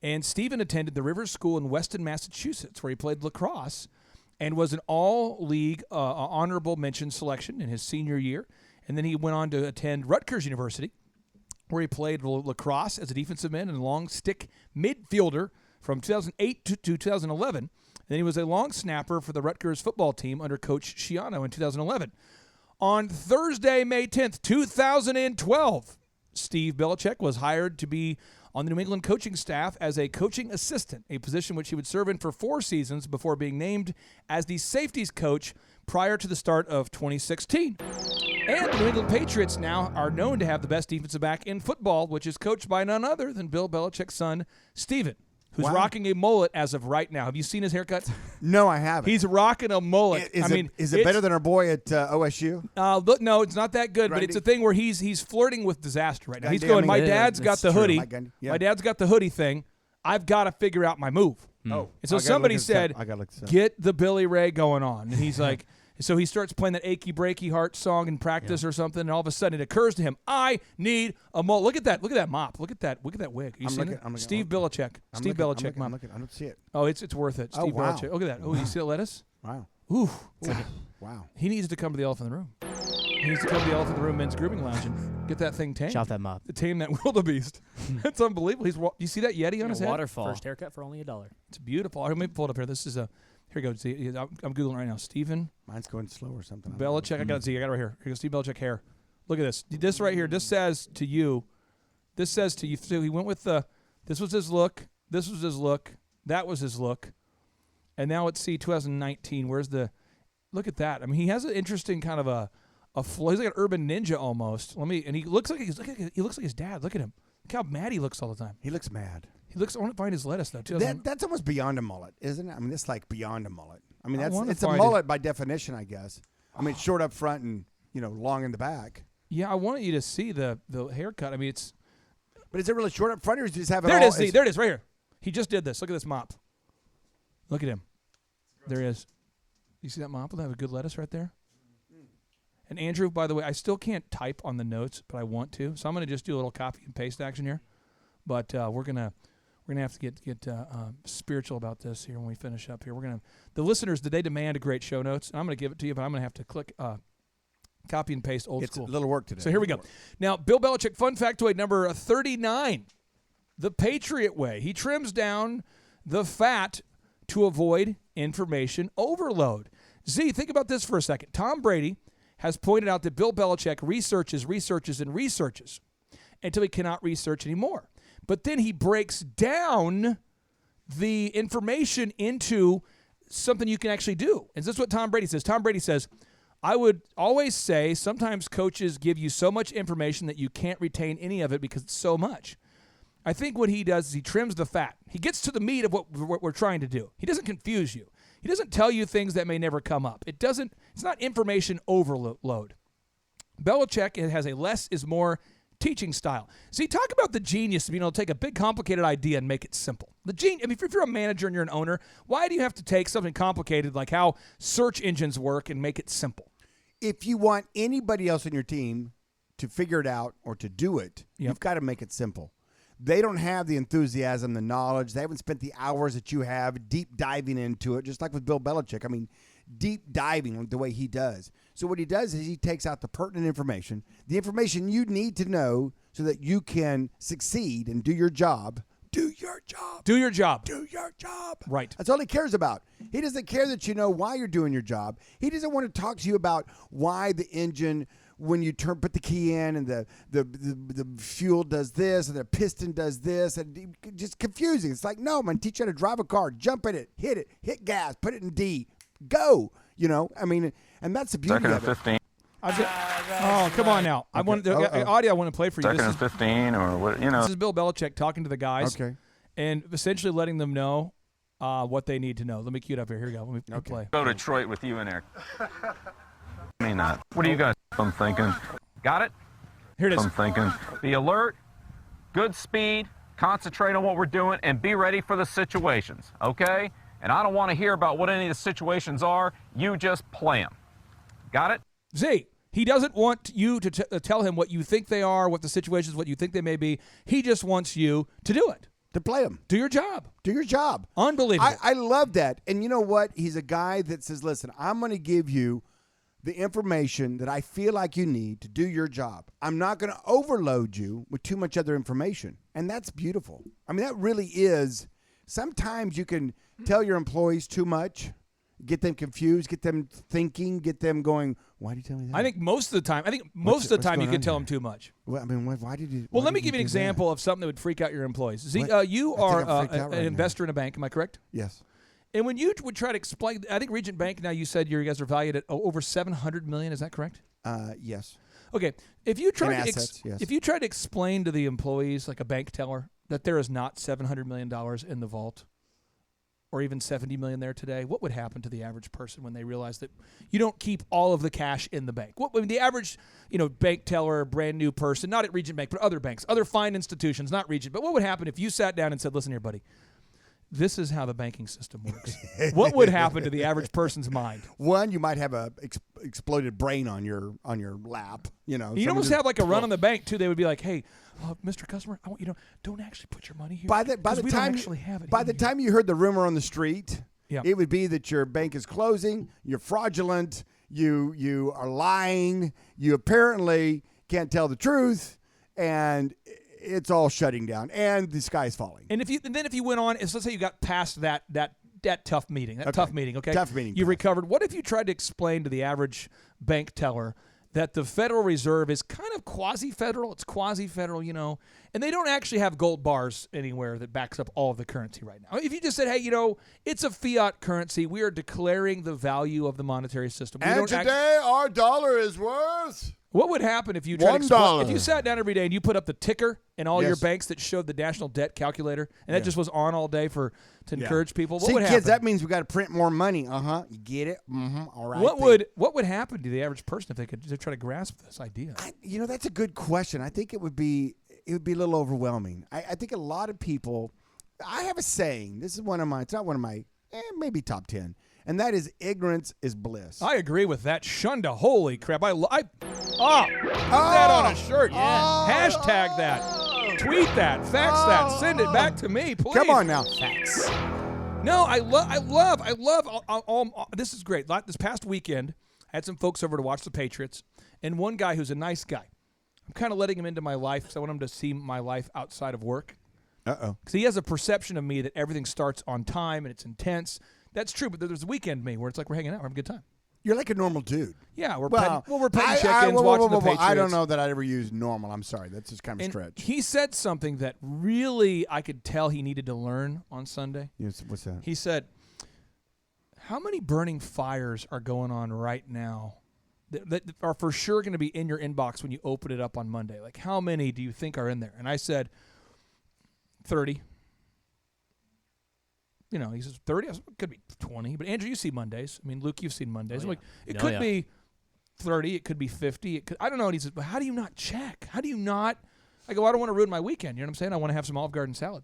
And Stephen attended the Rivers School in Weston, Massachusetts, where he played lacrosse. and was an all-league honorable mention selection in his senior year. And then he went on to attend Rutgers University, where he played lacrosse as a defensive end and long stick midfielder from 2008 to 2011. And then he was a long snapper for the Rutgers football team under Coach Schiano in 2011. On Thursday, May 10th, 2012, Steve Belichick was hired to be on the New England coaching staff as a coaching assistant, a position which he would serve in for 4 seasons before being named as the safeties coach prior to the start of 2016. And the New England Patriots now are known to have the best defensive back in football, which is coached by none other than Bill Belichick's son, Steven, who's rocking a mullet as of right now. Have you seen his haircut? No, I haven't. He's rocking a mullet. Is it better than our boy at OSU? Look, no, it's not that good, but it's a thing where he's flirting with disaster right now. He's going, my dad's got the hoodie. My dad's got the hoodie thing. I've got to figure out my move. Oh. And so somebody said, get the Billy Ray going on. And he's like, so he starts playing that achy breaky heart song in practice or something, and all of a sudden it occurs to him, I need a mullet. Look at that. Look at that mop. Look at that wig. You seen it? Steve Belichick. Steve Belichick mop. I don't see it. Oh, it's worth it. Steve Belichick. Look at that. Oh, you see the lettuce? Wow. Ooh. Wow. He needs to come to the Elephant in the Room. He needs to come to the Elephant in the Room men's grooming lounge and get that thing tamed. Chop that mop. Tame that wildebeest. That's unbelievable. You see that Yeti on his head? Waterfall. First haircut for only $1. It's beautiful. Let me pull it up here. This is a. Here we go. See, I'm Googling right now. Stephen. Mine's going slow or something. Belichick. I got it right here. Here goes Steve Belichick hair. Look at this. This right here. This says to you. This says to you. So he went with the. This was his look. This was his look. That was his look. And now let's see 2019. Where's the. Look at that. I mean, he has an interesting kind of a flow. He's like an urban ninja almost. And he looks like he looks like his dad. Look at him. Look how mad he looks all the time. He looks mad. He looks. I want to find his lettuce though. That's almost beyond a mullet, isn't it? I mean, it's like beyond a mullet. I mean, I wanna it's a find mullet by definition, I guess. I mean, short up front and long in the back. Yeah, I want you to see the haircut. I mean, it's. But is it really short up front, or does he just have it There all? it is. See, there it is, right here. He just did this. Look at this mop. Look at him. There he is. You see that mop? Will have a good lettuce right there. And Andrew, by the way, I still can't type on the notes, but I want to, so I'm going to just do a little copy and paste action here. But we're gonna have to get spiritual about this here when we finish up here. The listeners, they demand a great show notes. I'm going to give it to you, but I'm going to have to click copy and paste old school. It's a little work today. So here we go. Now, Bill Belichick, fun factoid number 39, the Patriot way. He trims down the fat to avoid information overload. Z, think about this for a second. Tom Brady has pointed out that Bill Belichick researches until he cannot research anymore. But then he breaks down the information into something you can actually do. And this is what Tom Brady says. Tom Brady says, I would always say sometimes coaches give you so much information that you can't retain any of it because it's so much. I think what he does is he trims the fat. He gets to the meat of what we're trying to do. He doesn't confuse you. He doesn't tell you things that may never come up. It's not information overload. Belichick has a less is more teaching style. See, talk about the genius of being able to take a big complicated idea and make it simple. If you're a manager and you're an owner, why do you have to take something complicated like how search engines work and make it simple? If you want anybody else on your team to figure it out or to do it, you've got to make it simple. They don't have the enthusiasm, the knowledge. They haven't spent the hours that you have deep diving into it, just like with Bill Belichick. I mean, deep diving the way he does. So what he does is he takes out the pertinent information, the information you need to know so that you can succeed and do your job. Do your job. Do your job. Do your job. Right. That's all he cares about. He doesn't care that you know why you're doing your job. He doesn't want to talk to you about why the engine, when you put the key in and the fuel does this and the piston does this, and just confusing. It's like, no, man, teach you how to drive a car, jump in it, hit gas, put it in D, go. I mean, and that's the beauty of it. 15. Come on now. I want the audio I want to play for you. Second and 15 or what, This is Bill Belichick talking to the guys. Okay. And essentially letting them know what they need to know. Let me cue it up here. Here we go. Let me play. Go to Detroit with you in there. I mean not. What do you guys I'm thinking? Got it? Here it is. I'm thinking. Be alert, good speed, concentrate on what we're doing, and be ready for the situations, okay? And I don't want to hear about what any of the situations are. You just play them. Got it? Z, he doesn't want you to tell him what you think they are, what the situations, what you think they may be. He just wants you to do it. To play them. Do your job. Do your job. Unbelievable. I love that. And you know what? He's a guy that says, listen, I'm going to give you the information that I feel like you need to do your job. I'm not going to overload you with too much other information. And that's beautiful. I mean, that really is. Sometimes you can tell your employees too much, get them confused, get them thinking, get them going, why do you tell me that? I think most of the time you can tell them too much. Well, I mean, why did you? Well, why let me did give you an do that? example of something that would freak out your employees. See, What? you I think are I'm freaked out an right now. investor in a bank. Am I correct? Yes. And when you would try to explain, I think Regent Bank. Now you said you guys are valued at over $700 million. Is that correct? Yes. Okay. If you try In to assets, yes. if you try to explain to the employees, like a bank teller, that there is not $700 million in the vault, or even $70 million there today, what would happen to the average person when they realize that you don't keep all of the cash in the bank? What I mean, the average, bank teller, brand new person, not at Regent Bank, but other banks, other fine institutions, not Regent. But what would happen if you sat down and said, "Listen here, buddy, this is how the banking system works"? What would happen to the average person's mind? One, you might have a exploded brain on your lap. You'd almost have like a run on the bank too. They would be like, "Hey, Mr. Customer, I want you to don't actually put your money here." By the we time don't actually have it. by the time you heard the rumor on the street, Yeah. it would be that your bank is closing, you're fraudulent, you are lying, you apparently can't tell the truth, and it's all shutting down, and the sky's falling. And then if you went on, let's say you got past that tough meeting, okay? Tough meeting. You recovered. What if you tried to explain to the average bank teller that the Federal Reserve is kind of quasi-federal? It's quasi-federal, and they don't actually have gold bars anywhere that backs up all of the currency right now. If you just said, "Hey, it's a fiat currency. We are declaring the value of the monetary system." And today our dollar is worth. What would happen if you tried $1? if you sat down every day and you put up the ticker in all your Yes. banks that showed the national debt calculator, and that just was on all day to encourage people? What See, would kids, happen? that means we got to print more money. You get it? All right. What would happen to the average person if they could try to grasp this idea? That's a good question. I think it would be a little overwhelming. I think a lot of people. I have a saying. This is one of my. It's not one of my. Maybe top 10, and that is ignorance is bliss. I agree with that. Shunda, holy crap! Put that on a shirt. Hashtag that. Tweet that. Fax that. Send it back to me, please. Come on now, fax. No, I love. All this is great. This past weekend, I had some folks over to watch the Patriots, and one guy who's a nice guy. I'm kind of letting him into my life because I want him to see my life outside of work. Because he has a perception of me that everything starts on time and it's intense. That's true, but there's a weekend me where it's like we're hanging out, we're having a good time. You're like a normal dude. Yeah, we're Well, petting chickens, watching the Patriots. I don't know that I'd ever use normal. I'm sorry. That's just kind of a stretch. He said something that really I could tell he needed to learn on Sunday. Yes, what's that? He said, "How many burning fires are going on right now that are for sure going to be in your inbox when you open it up on Monday? Like, how many do you think are in there?" And I said, 30. He says 30. I said, it could be 20. But Andrew, you see Mondays. I mean, Luke, you've seen Mondays. I'm like, it could be 30. It could be 50. I don't know. And he says, "But how do you not check? How do you not?" I go, "I don't want to ruin my weekend. You know what I'm saying? I want to have some Olive Garden salad."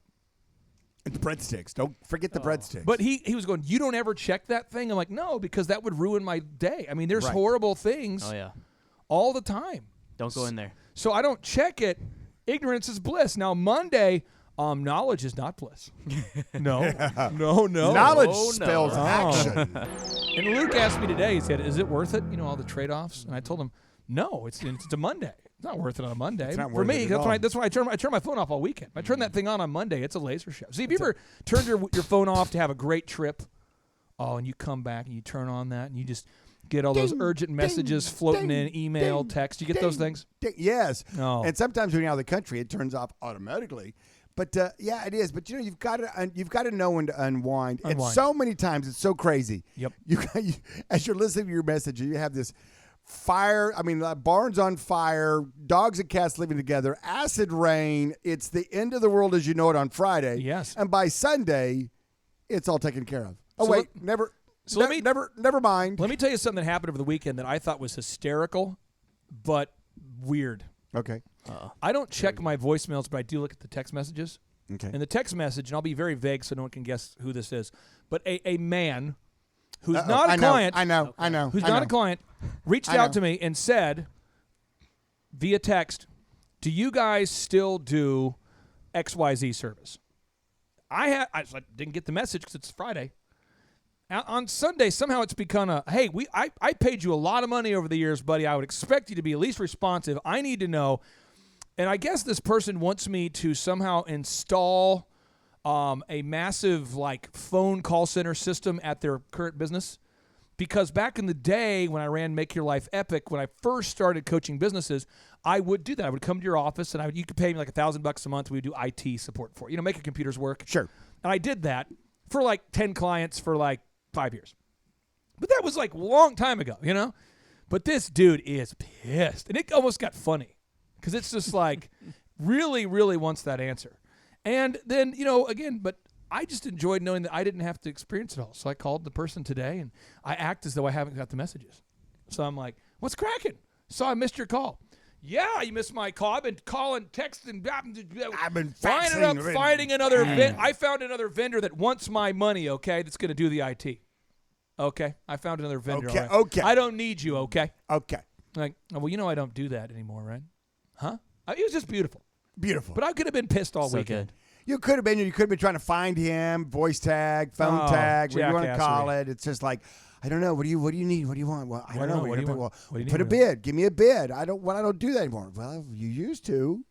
And the breadsticks. Don't forget the breadsticks. But he was going, "You don't ever check that thing?" I'm like, "No, because that would ruin my day." I mean, there's horrible things all the time. Don't go in there. So I don't check it. Ignorance is bliss. Now, Monday, knowledge is not bliss. No. Knowledge spells action. And Luke asked me today, he said, "Is it worth it? All the trade-offs?" And I told him, "No, it's a Monday. It's not worth it on a Monday." It's not For worth me, it at all. that's why I turn my phone off all weekend. I turn that thing on Monday. It's a laser show. See, if you ever turned your phone off to have a great trip, and you come back and you turn on that and you just get all those urgent messages floating in, email, text. You get those things? Yes. No. And sometimes when you're out of the country, it turns off automatically. But it is. But you've got to know when to unwind. And so many times it's so crazy. Yep. As you're listening to your message, you have this fire. I mean, barns on fire, dogs and cats living together, acid rain. It's the end of the world as you know it on Friday. Yes. And by Sunday, it's all taken care of. Oh, So wait, never mind. Let me tell you something that happened over the weekend that I thought was hysterical, but weird. Okay. I don't check my voicemails, but I do look at the text messages. Okay. And the text message, and I'll be very vague so no one can guess who this is, but a man who's not a client. I know. Who's not a client reached out to me and said via text, "Do you guys still do XYZ service?" I didn't get the message because it's Friday. On Sunday, somehow it's become hey, I paid you a lot of money over the years, buddy. I would expect you to be at least responsive. I need to know. And I guess this person wants me to somehow install a massive phone call center system at their current business. Because back in the day when I ran Make Your Life Epic, when I first started coaching businesses, I would do that. I would come to your office and you could pay me like $1,000 a month. We would do IT support for you, make your computers work. Sure. And I did that for 10 clients for 5 years. But that was a long time ago, But this dude is pissed. And it almost got funny because it's just really, really wants that answer. And then, again, but I just enjoyed knowing that I didn't have to experience it all. So I called the person today, and I act as though I haven't got the messages. So I'm like, what's cracking? So I missed your call. Yeah, you missed my call. I've been calling, texting. I've been finding another vendor. I found another vendor that wants my money, okay, that's going to do the IT. Okay, I found another vendor. Okay, right. okay. I don't need you, okay? Okay. Well, I don't do that anymore, right? Huh? It was just beautiful. Beautiful. But I could have been pissed all So weekend. good. You could have been. You could have been trying to find him. Voice tag, phone tag. What do you want to call it? It's just I don't know. What do you need? What do you want? Well, I don't know. What do you want? What do you Put a need? bid. Give me a bid. I don't do that anymore. Well, you used to.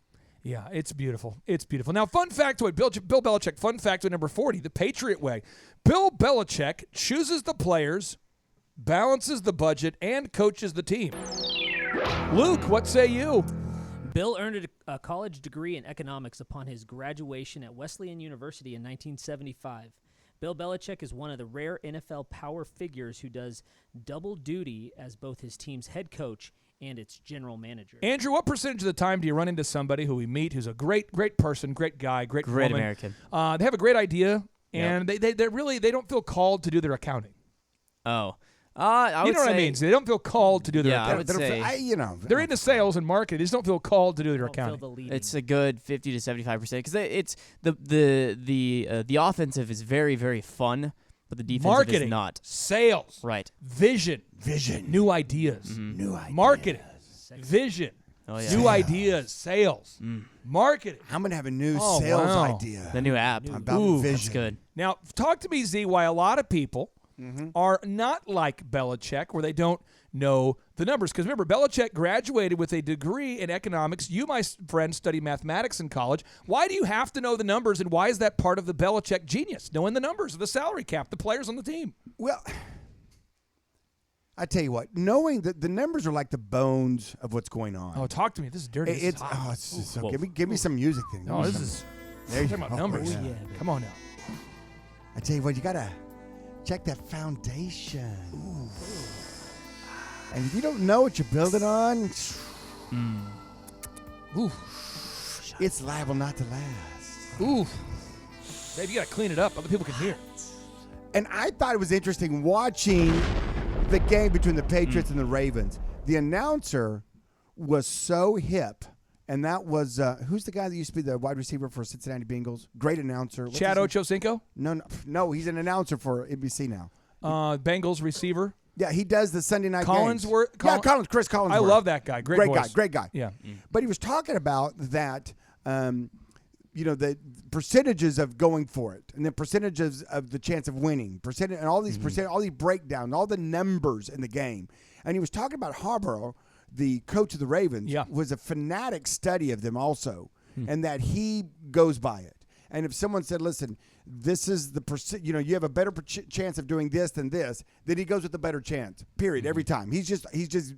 Yeah, it's beautiful. It's beautiful. Now, fun factoid, Bill Belichick, fun factoid number 40, the Patriot way. Bill Belichick chooses the players, balances the budget, and coaches the team. Luke, what say you? Bill earned a college degree in economics upon his graduation at Wesleyan University in 1975. Bill Belichick is one of the rare NFL power figures who does double duty as both his team's head coach and its general manager. Andrew, what percentage of the time do you run into somebody who we meet who's a great person, great guy, great woman? American. They have a great idea, and they don't feel called to do their accounting. Oh. I would you know what I say- mean? So they don't feel called to do their Yeah, I accounting. would say They're into sales and marketing. They just don't feel called to do their Don't feel accounting. the leading. it's a good 50 to 75% because it's the offensive is very, very fun, but the defensive Marketing, is not. sales, Right. vision, new ideas, marketing, vision, Oh, yeah. new ideas, sales, marketing. I'm gonna have a new Oh, sales wow. idea The new app. about Ooh, vision. That's good. Now, talk to me, Z, why a lot of people are not like Belichick, where they don't know the numbers. Because remember, Belichick graduated with a degree in economics. You, my friend, study mathematics in college. Why do you have to know the numbers, and why is that part of the Belichick genius, knowing the numbers of the salary cap, the players on the team? Well, I tell you what, knowing that the numbers are like the bones of what's going on. Oh, talk to me. This is dirty. This is It's hot. it's just so, Whoa. give me some music then. No, this is There you talking about go. numbers. Yeah. Come on now. I tell you what, you gotta check that foundation. And if you don't know what you're building on, it's liable not to last. Ooh. Babe, you got to clean it up. Other people can hear. And I thought it was interesting watching the game between the Patriots and the Ravens. The announcer was so hip, and that was who's the guy that used to be the wide receiver for Cincinnati Bengals? Great announcer. What's Chad his name? Ochocinco, No, he's an announcer for NBC now. Bengals receiver. Yeah, he does the Sunday night Collinsworth? games. Chris Collinsworth. I love that guy. Great voice. Great guy. Yeah. But he was talking about that, the percentages of going for it, and the percentages of the chance of winning, and all these all these breakdowns, all the numbers in the game. And he was talking about Harbaugh, the coach of the Ravens, was a fanatic study of them also, and that he goes by it. And if someone said, listen, this is the you have a better chance of doing this than this, then he goes with the better chance, period, every time. He's just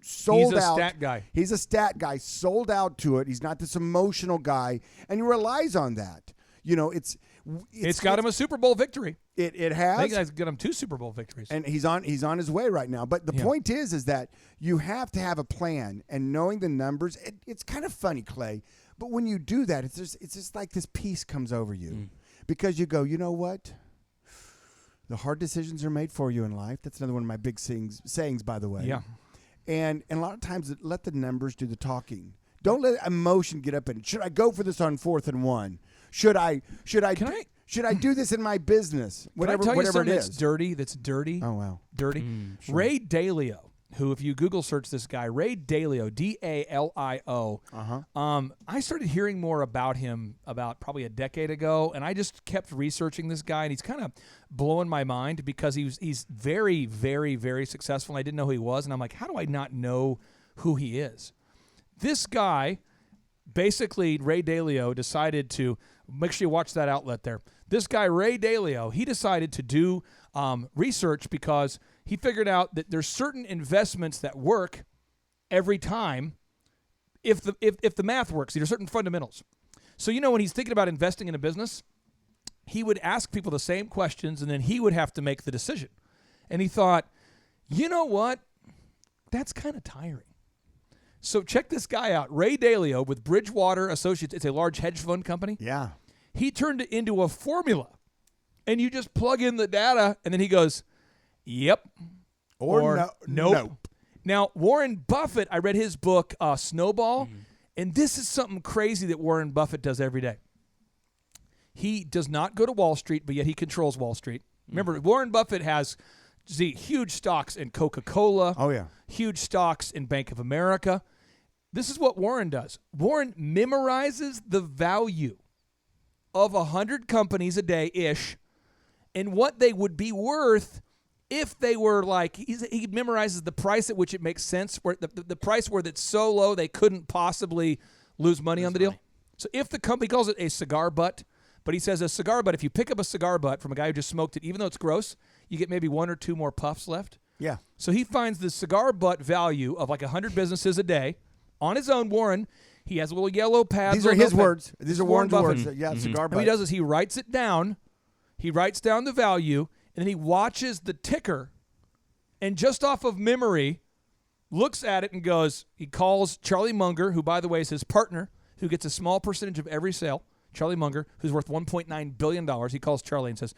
sold out. He's a stat guy. He's a stat guy, sold out to it. He's not this emotional guy, and he relies on that. It's got him a Super Bowl victory. It I has. think that's got him 2 Super Bowl victories. And he's on his way right now. But the point is that you have to have a plan, and knowing the numbers, it's kind of funny, Clay. But when you do that, it's just like this peace comes over you, because you go, you know what? The hard decisions are made for you in life. That's another one of my big sayings, by the way. Yeah. And a lot of times, let the numbers do the talking. Don't let emotion get up in it. Should I go for this on 4th and 1? Should I do this in my business? Can I tell you Whatever something it that's is. dirty? That's dirty. Oh wow. Dirty. Sure. Ray Dalio who, if you Google search this guy, Ray Dalio, Dalio, I started hearing more about him about probably a decade ago, and I just kept researching this guy, and he's kind of blowing my mind because he's very, very, very successful, and I didn't know who he was, and I'm like, how do I not know who he is? This guy, basically, Ray Dalio decided to, make sure you watch that outlet there. This guy, Ray Dalio, he decided to do research because he figured out that there's certain investments that work every time if the math works. There are certain fundamentals. So, when he's thinking about investing in a business, he would ask people the same questions, and then he would have to make the decision. And he thought, you know what? That's kind of tiring. So check this guy out, Ray Dalio with Bridgewater Associates. It's a large hedge fund company. Yeah. He turned it into a formula, and you just plug in the data, and then he goes, yep. Or nope. Now, Warren Buffett, I read his book, Snowball, and this is something crazy that Warren Buffett does every day. He does not go to Wall Street, but yet he controls Wall Street. Remember, Warren Buffett has huge stocks in Coca-Cola. Oh, yeah. Huge stocks in Bank of America. This is what Warren does. Warren memorizes the value of 100 companies a day-ish and what they would be worth if they were like, he memorizes the price at which it makes sense, where the price where it's so low they couldn't possibly lose money on the deal. So if the company calls it a cigar butt, but he says a cigar butt, if you pick up a cigar butt from a guy who just smoked it, even though it's gross, you get maybe 1 or 2 more puffs left. Yeah. So he finds the cigar butt value of like 100 businesses a day on his own. Warren, he has a little yellow pad. These are his words. These are Warren's words. Yeah, cigar butt. What he does is he writes it down. He writes down the value, and then he watches the ticker, and just off of memory, looks at it and goes, he calls Charlie Munger, who, by the way, is his partner, who gets a small percentage of every sale. Charlie Munger, who's worth $1.9 billion. He calls Charlie and says,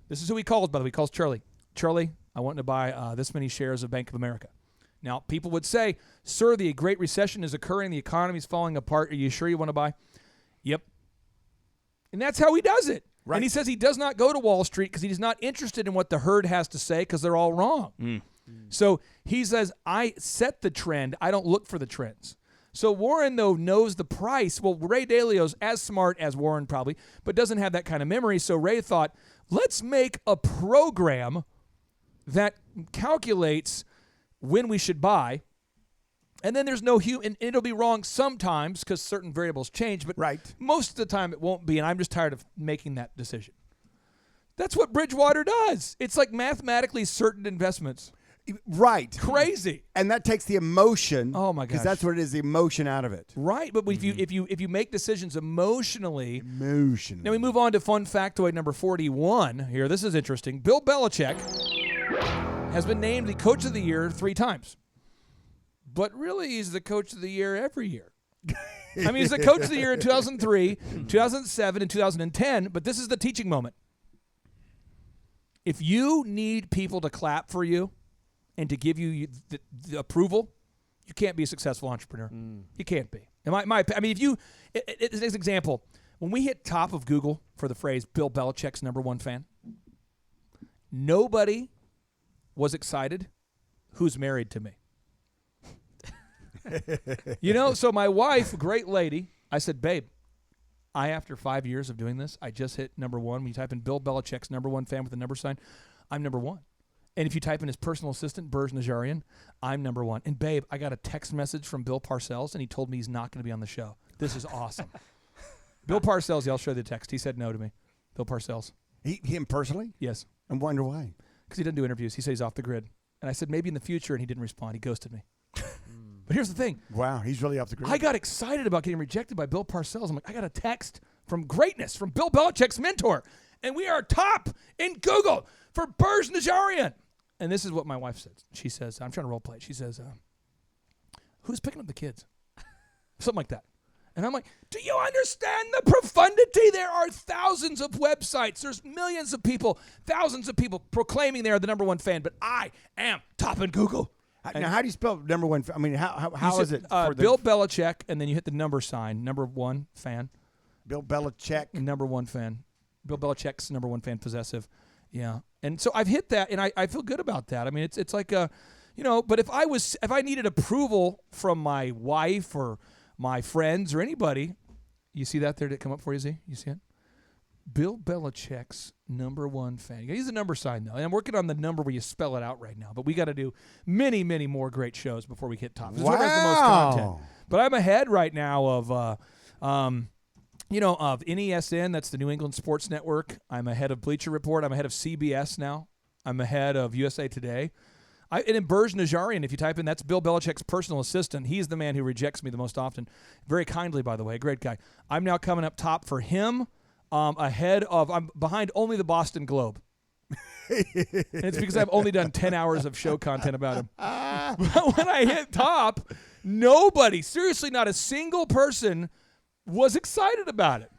this is who he calls, by the way. He calls Charlie. Charlie, I want to buy this many shares of Bank of America. Now, people would say, sir, the Great Recession is occurring. The economy is falling apart. Are you sure you want to buy? Yep. And that's how he does it. Right. And he says he does not go to Wall Street because he's not interested in what the herd has to say because they're all wrong. So he says, I set the trend. I don't look for the trends. So Warren, though, knows the price. Well, Ray Dalio's as smart as Warren probably, but doesn't have that kind of memory. So Ray thought, let's make a program that calculates when we should buy. And then there's no and it'll be wrong sometimes because certain variables change, but most of the time it won't be, and I'm just tired of making that decision. That's what Bridgewater does. It's like mathematically certain investments. Right. Crazy. And that takes the emotion. Oh my gosh. Because that's what it is, the emotion out of it. Right, but if you make decisions emotionally. Emotionally. Now we move on to fun factoid number 41 here. This is interesting. Bill Belichick has been named the coach of the year 3 times. But really, he's the coach of the year every year. I mean, he's the coach of the year in 2003, 2007, and 2010, but this is the teaching moment. If you need people to clap for you and to give you the approval, you can't be a successful entrepreneur. You can't be. And I mean, if you, as an example, when we hit top of Google for the phrase Bill Belichick's #1 fan, nobody was excited who's married to me. So my wife, great lady, I said, babe, after 5 years of doing this, I just hit #1. When you type in Bill Belichick's #1 fan with the number sign, I'm #1. And if you type in his personal assistant, Burj Najarian, I'm #1. And babe, I got a text message from Bill Parcells, and he told me he's not going to be on the show. This is awesome. Bill Parcells, I'll show you the text. He said no to me. Bill Parcells. Him personally? Yes. I wonder why. Because he doesn't do interviews. He said he's off the grid. And I said maybe in the future, and he didn't respond. He ghosted me. But here's the thing. Wow, he's really off the grid. I got excited about getting rejected by Bill Parcells. I'm like, I got a text from greatness, from Bill Belichick's mentor, and we are top in Google for Burj Najarian. And this is what my wife says. She says, I'm trying to role play. She says, who's picking up the kids? Something like that. And I'm like, do you understand the profundity? There are thousands of websites. There's millions of people, thousands of people proclaiming they are the #1 fan, but I am top in Google. Now, how do you spell #1? I mean, how is it? Bill Belichick, and then you hit the number sign, #1 fan. Bill Belichick. #1 fan. Bill Belichick's #1 fan, possessive. Yeah. And so I've hit that, and I feel good about that. I mean, it's like But if I needed approval from my wife or my friends or anybody, you see that there? Did it come up for you, Z? You see it? Bill Belichick's #1 fan. He's a number sign, though. And I'm working on the number where you spell it out right now. But we got to do many, many more great shows before we hit top. This is what has the most content. But I'm ahead right now of, of NESN. That's the New England Sports Network. I'm ahead of Bleacher Report. I'm ahead of CBS now. I'm ahead of USA Today. And in Burj Najarian, if you type in, that's Bill Belichick's personal assistant. He's the man who rejects me the most often. Very kindly, by the way. Great guy. I'm now coming up top for him. I'm behind only the Boston Globe. And it's because I've only done 10 hours of show content about him. But when I hit top, nobody, seriously, not a single person was excited about it.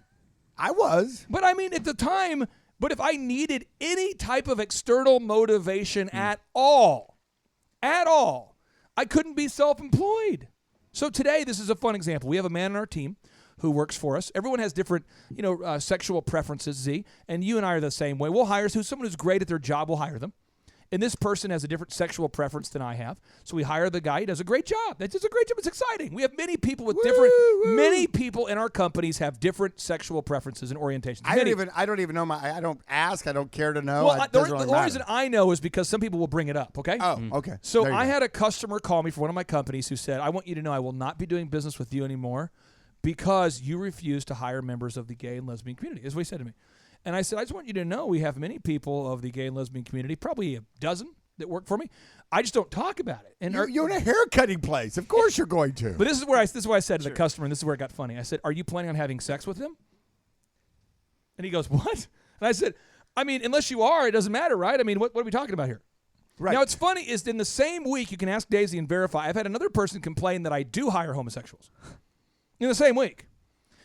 I was. But I mean, at the time, if I needed any type of external motivation at all, I couldn't be self-employed. So today, this is a fun example. We have a man on our team who works for us. Everyone has different, sexual preferences, Z, and you and I are the same way. We'll hire someone who's great at their job, we'll hire them. And this person has a different sexual preference than I have. So we hire the guy. He does a great job. That does a great job. It's exciting. We have many people with many people in our companies have different sexual preferences and orientations. I don't even know I don't ask. I don't care to know. Well, the only reason I know is because some people will bring it up, okay? Oh, okay. So I had a customer call me for one of my companies who said, I want you to know I will not be doing business with you anymore because you refuse to hire members of the gay and lesbian community, is what he said to me. And I said, I just want you to know we have many people of the gay and lesbian community, probably a dozen that work for me. I just don't talk about it. And you're in a haircutting place. Of course you're going to. But this is what I said to the customer, and this is where it got funny. I said, are you planning on having sex with him? And he goes, what? And I said, I mean, unless you are, it doesn't matter, right? I mean, what are we talking about here? Right. Now, what's funny is in the same week, you can ask Daisy and verify, I've had another person complain that I do hire homosexuals in the same week.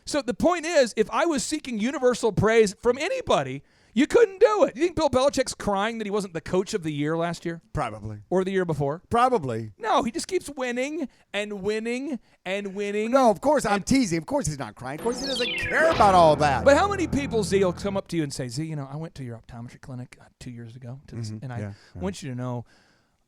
So the point is, if I was seeking universal praise from anybody, you couldn't do it. You think Bill Belichick's crying that he wasn't the coach of the year last year? Probably. Or the year before? Probably. No, he just keeps winning and winning and winning. No, of course, I'm teasing. Of course he's not crying. Of course he doesn't care about all that. But how many people, Z, will come up to you and say, Z, I went to your optometry clinic 2 years ago, and I want you to know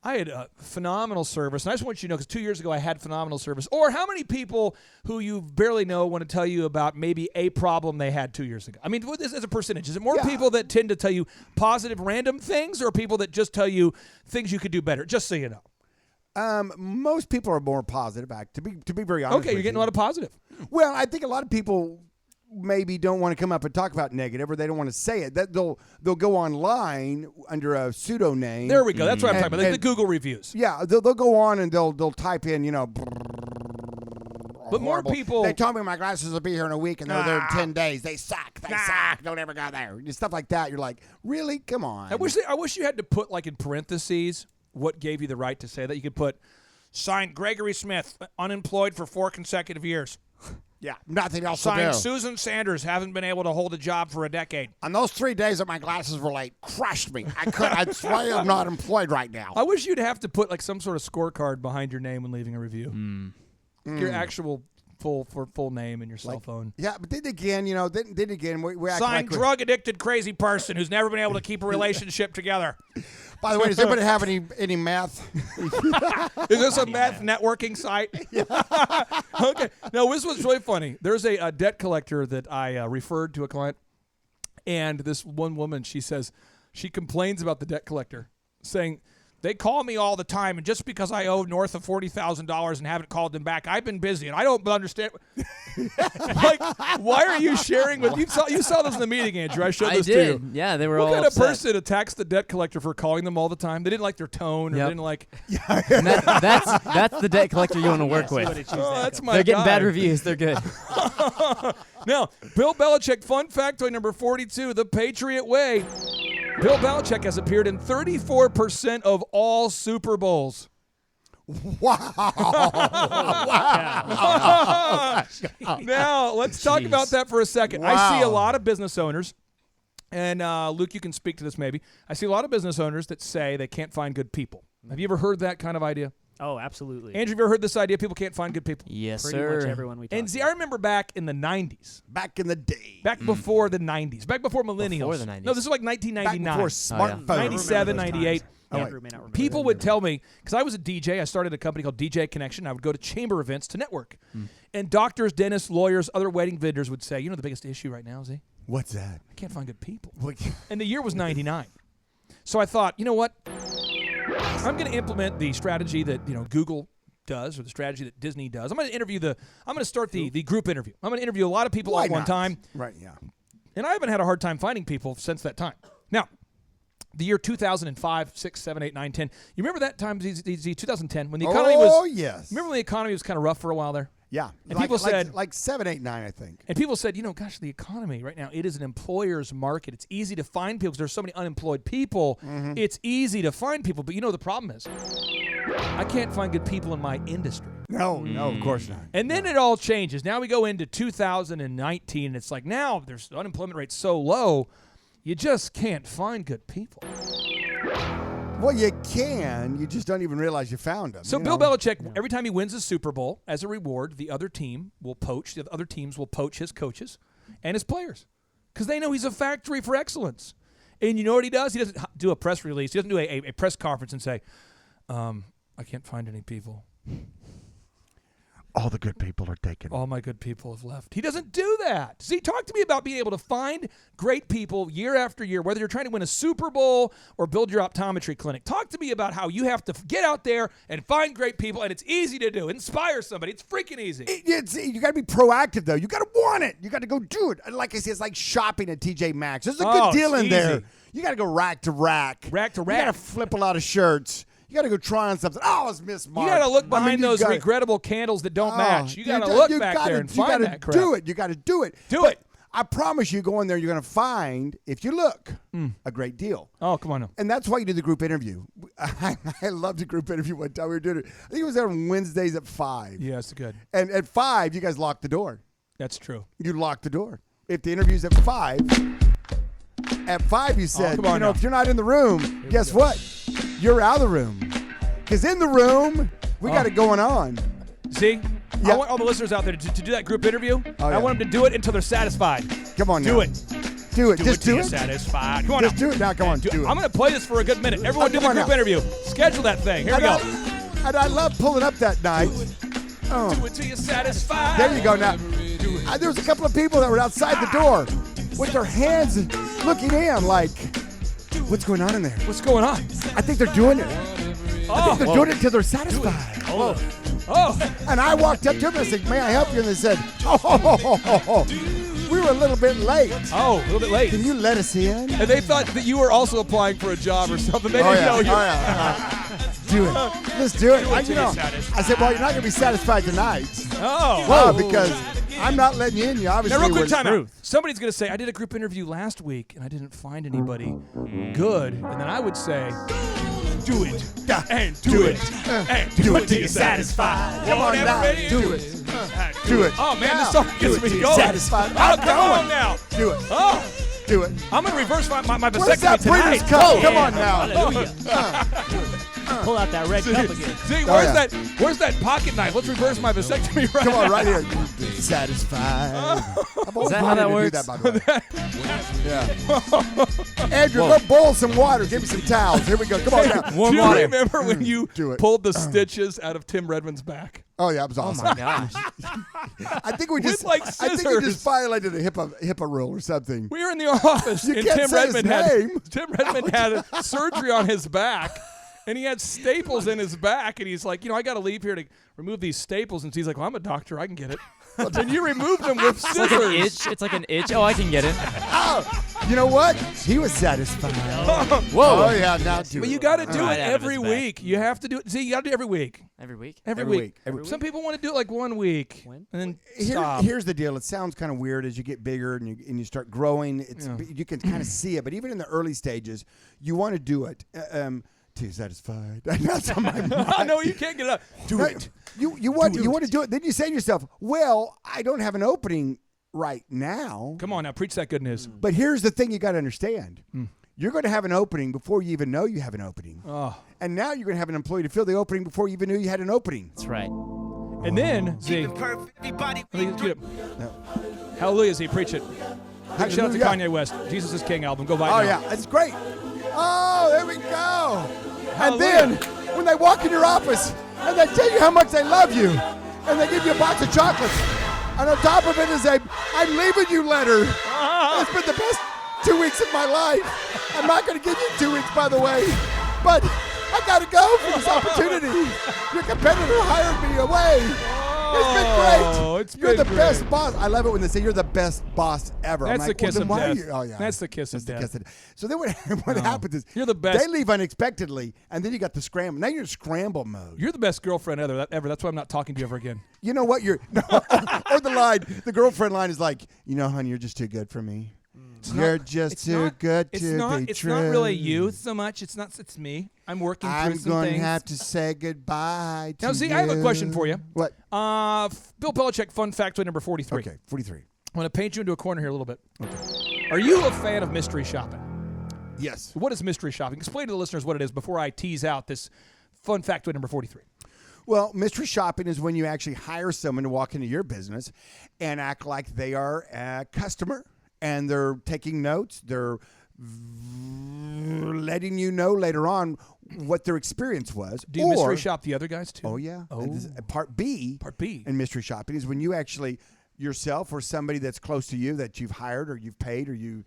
I had a phenomenal service, and I just want you to know, because 2 years ago I had phenomenal service. Or how many people who you barely know want to tell you about maybe a problem they had 2 years ago? I mean, as a percentage, is it more people that tend to tell you positive random things, or people that just tell you things you could do better, just so you know? Most people are more positive, to be very honest. Okay, you're getting a lot of positive. Well, I think a lot of people maybe don't want to come up and talk about negative, or they don't want to say it. That they'll go online under a pseudo name. There we go. That's what I'm talking about. Like the Google reviews. Yeah, they'll go on and they'll type in, But more people. They told me my glasses will be here in a week, and they're there in 10 days. They suck. They suck. Don't ever go there. Stuff like that. You're like, really? Come on. I wish you had to put like in parentheses what gave you the right to say that. You could put signed Gregory Smith, unemployed for 4 consecutive years. Yeah, nothing else signed to do. Susan Sanders, haven't been able to hold a job for a decade. On those 3 days that my glasses were late, crushed me. I'd swear I'm not employed right now. I wish you'd have to put like some sort of scorecard behind your name when leaving a review. Your actual full name and your cell phone. Yeah, but then again, we act signed like drug-addicted crazy person who's never been able to keep a relationship together. By the way, does anybody have any math? Is this a math networking site? Okay. No, this was really funny. There's a debt collector that I referred to a client, and this one woman, she says, she complains about the debt collector, saying, they call me all the time, and just because I owe north of $40,000 and haven't called them back, I've been busy, and I don't understand. Like, why are you sharing with you saw this in the meeting, Andrew? I showed this to you. Yeah, they were all all upset. What kind of person attacks the debt collector for calling them all the time? They didn't like their tone, or they didn't like. That's the debt collector you want to work with. That's my They're getting guy. bad reviews. They're good. Now, Bill Belichick, fun factoid number 42, the Patriot Way. Bill Belichick has appeared in 34% of all Super Bowls. Wow. Now, let's talk about that for a second. Wow. I see a lot of business owners, and Luke, you can speak to this maybe. I see a lot of business owners that say they can't find good people. Have you ever heard that kind of idea? Oh, absolutely. Andrew, have you ever heard this idea people can't find good people? Yes, Pretty sir. much everyone we talk And see, I remember back in the 90s. Back in the day. Back before the 90s. Back before millennials. Before the 90s. No, this is like 1999. Back before smartphones. 97, 98. Andrew may not remember. People would tell me, because I was a DJ, I started a company called DJ Connection. I would go to chamber events to network. And doctors, dentists, lawyers, other wedding vendors would say, the biggest issue right now, Z? What's that? I can't find good people. And the year was 99. So I thought, you know what? I'm going to implement the strategy that, Google does, or the strategy that Disney does. I'm going to start the group interview. I'm going to interview a lot of people at one time. Right, yeah. And I haven't had a hard time finding people since that time. Now, the year 2005, 6, 7, 8, 9, 10. You remember that time, 2010, when the economy was... Oh, yes. Remember when the economy was kind of rough for a while there? Yeah. And people said... Like 7, 8, 9, I think. And people said, gosh, the economy right now, it is an employer's market. It's easy to find people because there's so many unemployed people. Mm-hmm. It's easy to find people. But the problem is, I can't find good people in my industry. No, of course not. And then it all changes. Now we go into 2019, and it's like now there's unemployment rate so low, you just can't find good people. Well, you can. You just don't even realize you found them. So Bill Belichick, every time he wins a Super Bowl, as a reward, the other teams will poach his coaches and his players because they know he's a factory for excellence. And you know what he does? He doesn't do a press release. He doesn't do a press conference and say, I can't find any people. All the good people are taken. All my good people have left. He doesn't do that. See, talk to me about being able to find great people year after year, whether you're trying to win a Super Bowl or build your optometry clinic. Talk to me about how you have to get out there and find great people, and it's easy to do. Inspire somebody. It's freaking easy. You got to be proactive, though. You got to want it. You got to go do it. Like I said, it's like shopping at TJ Maxx. There's a good deal in there. You got to go rack to rack. Rack to rack. You got to flip a lot of shirts. You got to go try on something. Oh, it's Miss Mark. You got to look behind those regrettable candles that don't match. You got to look back there and find that crap. Do it. You got to do it. Do it. I promise you, go in there, you're going to find, if you look, a great deal. Oh, come on now. And that's why you do the group interview. I loved the group interview one time. We were doing it. I think it was on Wednesdays at 5. Yeah, that's good. And at 5, you guys locked the door. That's true. You locked the door. If the interview's at 5, you said, if you're not in the room, guess what? You're out of the room. Because in the room, we got it going on. See? I want all the listeners out there to do that group interview. I want them to do it until they're satisfied. Come on now. Do it. Do it. Just do it. Satisfied. Come on Just do it now. Come on. Do it. I'm going to play this for a good minute. Everyone do the group interview. Schedule that thing. Here we go. And I love pulling up that night. Do it till you're satisfied. There you go now. There was a couple of people that were outside the door with their hands looking in like, what's going on in there? What's going on? I think they're doing it. I think they're doing it until they're satisfied. And I walked up to them and I said, may I help you? And they said, we were a little bit late. Oh, a little bit late. Can you let us in? And they thought that you were also applying for a job or something. They didn't know you. Do it. Just do it. I said, well, you're not going to be satisfied tonight. Because I'm not letting you in. You obviously now, real quick time out. Somebody's going to say, I did a group interview last week and I didn't find anybody good. And then I would say, do it. And do it. And do it till you're satisfied. Come on now. Do it. Do it. Oh, man, this song gets me going. Satisfied. Oh, come on now. Do it. Oh. Do it. I'm going to reverse my vasectomy Where's that tonight. Breeders' Cup? Come on now. Hallelujah. Pull out that red cup again. See, where's that pocket knife? Let's reverse my vasectomy right Come on, right now. here. Satisfied. Is that how that works? Do that, by the way. Andrew, go boil some water. Give me some towels. Here we go. Come on now. Do you remember when you pulled the stitches out of Tim Redmond's back? Oh, yeah, it was awesome. Oh, my gosh. I think we just violated a HIPAA rule or something. We were in the office, and Tim Redmond had surgery on his back. And he had staples in his back, and he's like, I got to leave here to remove these staples. And he's like, well, I'm a doctor. I can get it. And you removed them with scissors. It's like an itch. It's like an itch. Oh, I can get it. Oh, you know what? He was satisfied. Whoa. Oh, yeah, now do it. But you got to do Right it out of every his back. week. You have to do it. See, you got to do it every week. Every week? Every week. Some people want to do it like 1 week. And then stop. Here's the deal. It sounds kind of weird as you get bigger and you start growing. You can kind of see it. But even in the early stages, you want to do it. Too satisfied. That's on my mind. No, you can't get it up. Do it. You want to do it. Then you say to yourself, well, I don't have an opening right now. Come on now, preach that good news. But here's the thing you got to understand. You're going to have an opening before you even know you have an opening. Oh. And now you're going to have an employee to fill the opening before you even knew you had an opening. That's right. And then, Z. Hallelujah, Z. Preach it. Shout out to Kanye West. Jesus is King album. Go buy it now. Yeah. That's great. Oh, there we go. And then when they walk in your office and they tell you how much they love you, and they give you a box of chocolates, and on top of it is a "I'm leaving you" letter. It's been the best 2 weeks of my life. I'm not going to give you 2 weeks, by the way, but I got to go for this opportunity. Your competitor hired me away. It's been great. You're the best boss. I love it when they say you're the best boss ever. That's the kiss of death. Oh, yeah. That's the kiss of death. So then what happens is you're the best. They leave unexpectedly, and then you got the scramble. Now you're in scramble mode. You're the best girlfriend ever. That's why I'm not talking to you ever again. You know what? Or the girlfriend line is like, honey, you're just too good for me. You're just too good to be true. It's not really you so much. It's me. I'm working through some things. I'm going to have to say goodbye to you. Now, see, I have a question for you. What? Bill Belichick, fun factoid number 43. Okay, 43. I'm going to paint you into a corner here a little bit. Okay. Are you a fan of mystery shopping? Yes. What is mystery shopping? Explain to the listeners what it is before I tease out this fun factoid number 43. Well, mystery shopping is when you actually hire someone to walk into your business and act like they are a customer. And they're taking notes. They're letting you know later on what their experience was. Do you mystery shop the other guys too? Oh, yeah. Oh. And part B in mystery shopping is when you actually yourself or somebody that's close to you that you've hired or you've paid or you've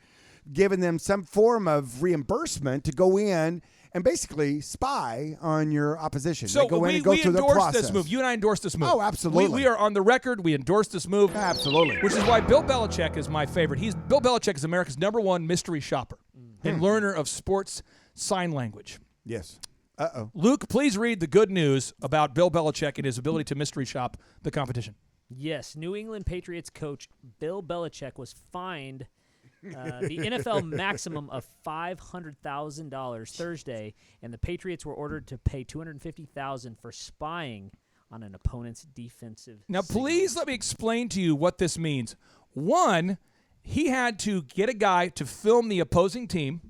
given them some form of reimbursement to go in and basically spy on your opposition. So they go in and go we through the endorse process. this move. You and I endorse this move. Oh, absolutely. We are on the record. We endorse this move. Absolutely. Which is why Bill Belichick is my favorite. Bill Belichick is America's #1 mystery shopper and learner of sports sign language. Yes. Uh-oh. Luke, please read the good news about Bill Belichick and his ability to mystery shop the competition. Yes, New England Patriots coach Bill Belichick was fined the NFL maximum of $500,000 Thursday, and the Patriots were ordered to pay $250,000 for spying on an opponent's defensive. Now, please let me explain to you what this means. One, he had to get a guy to film the opposing team.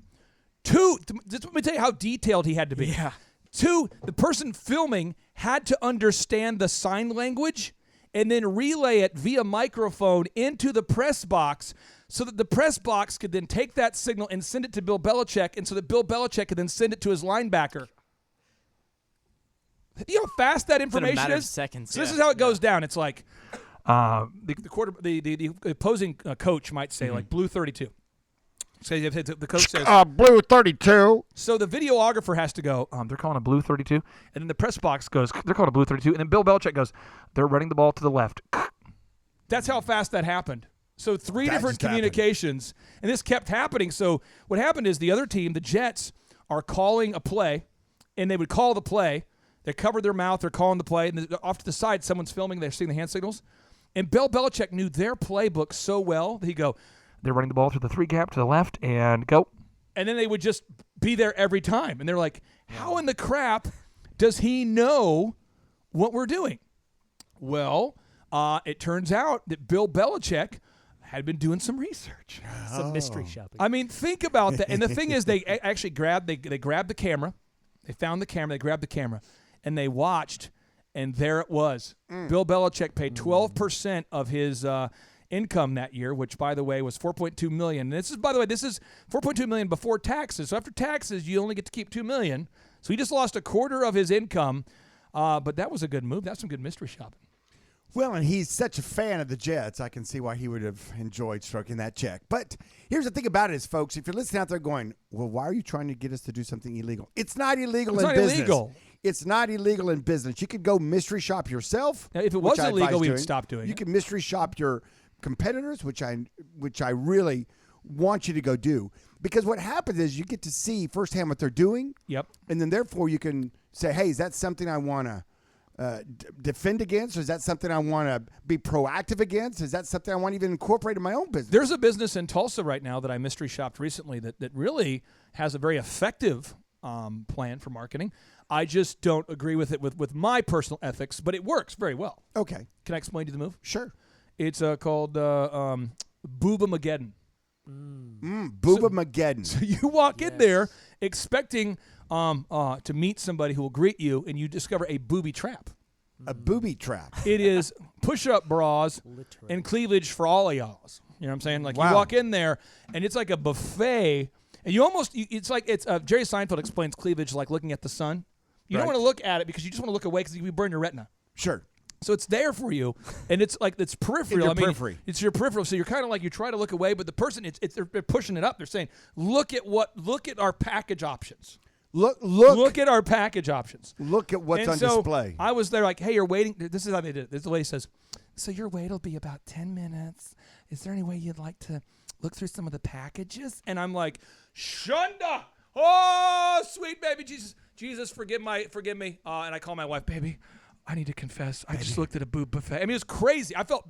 Two, let me tell you how detailed he had to be. Yeah. Two, the person filming had to understand the sign language and then relay it via microphone into the press box so that the press box could then take that signal and send it to Bill Belichick, and so that Bill Belichick could then send it to his linebacker. You know how fast that information in a matter is? of seconds. So this is how it goes down. It's like the opposing coach might say like blue 32. So the coach says blue 32. So the videographer has to go, they're calling a blue 32. And then the press box goes, they're calling a blue 32. And then Bill Belichick goes, they're running the ball to the left. That's how fast that happened. So three different communications. And this kept happening. So what happened is the other team, the Jets, are calling a play. And they would call the play. They covered their mouth. They're calling the play. And off to the side, someone's filming. They're seeing the hand signals. And Bill Belichick knew their playbook so well that he'd go, they're running the ball through the 3 gap to the left and go. And then they would just be there every time. And they're like, how in the crap does he know what we're doing? Well, it turns out that Bill Belichick had been doing some research. Some mystery shopping. I mean, think about that. And the thing is, they actually grabbed the camera. They found the camera. They grabbed the camera. And they watched. And there it was. Bill Belichick paid 12% of his income that year, which, by the way, was $4.2 million. And this is $4.2 million before taxes. So after taxes, you only get to keep $2 million. So he just lost a quarter of his income. But that was a good move. That's some good mystery shopping. Well, and he's such a fan of the Jets, I can see why he would have enjoyed stroking that check. But here's the thing about it is, folks, if you're listening out there going, well, why are you trying to get us to do something illegal? It's not illegal in business. Illegal. It's not illegal in business. You could go mystery shop yourself. Now, if it was illegal, we would stop doing it. You can mystery shop your competitors, which I really want you to go do. Because what happens is you get to see firsthand what they're doing. Yep. And then therefore you can say, hey, is that something I want to defend against? Or is that something I want to be proactive against? Is that something I want to even incorporate in my own business? There's a business in Tulsa right now that I mystery shopped recently that really has a very effective plan for marketing. I just don't agree with it with my personal ethics, but it works very well. Okay. Can I explain to you the move? Sure. It's called Booba-mageddon. Booba-mageddon. So you walk in there expecting to meet somebody who will greet you, and you discover a booby trap. A booby trap. It is push-up bras and cleavage for all of y'all. You know what I'm saying? Like, you walk in there, and it's like a buffet, And you almost, it's like, Jerry Seinfeld explains cleavage like looking at the sun. You don't Right. want to look at it because you just want to look away because you burn your retina. Sure. So it's there for you, and it's like it's peripheral. your I mean, periphery. it's your peripheral. So you're kind of like you try to look away, but the person, they're pushing it up. They're saying, look at our package options. Look at our package options. Look at what's And on so display. I was there like, hey, you're waiting. This is how they did it. This is the lady says, so your wait will be about 10 minutes. Is there any way you'd like to look through some of the packages? And I'm like, Shunda, oh, sweet baby Jesus. Jesus, forgive me. And I call my wife, baby, I need to confess. I just looked at a boob buffet. I mean, it was crazy. I felt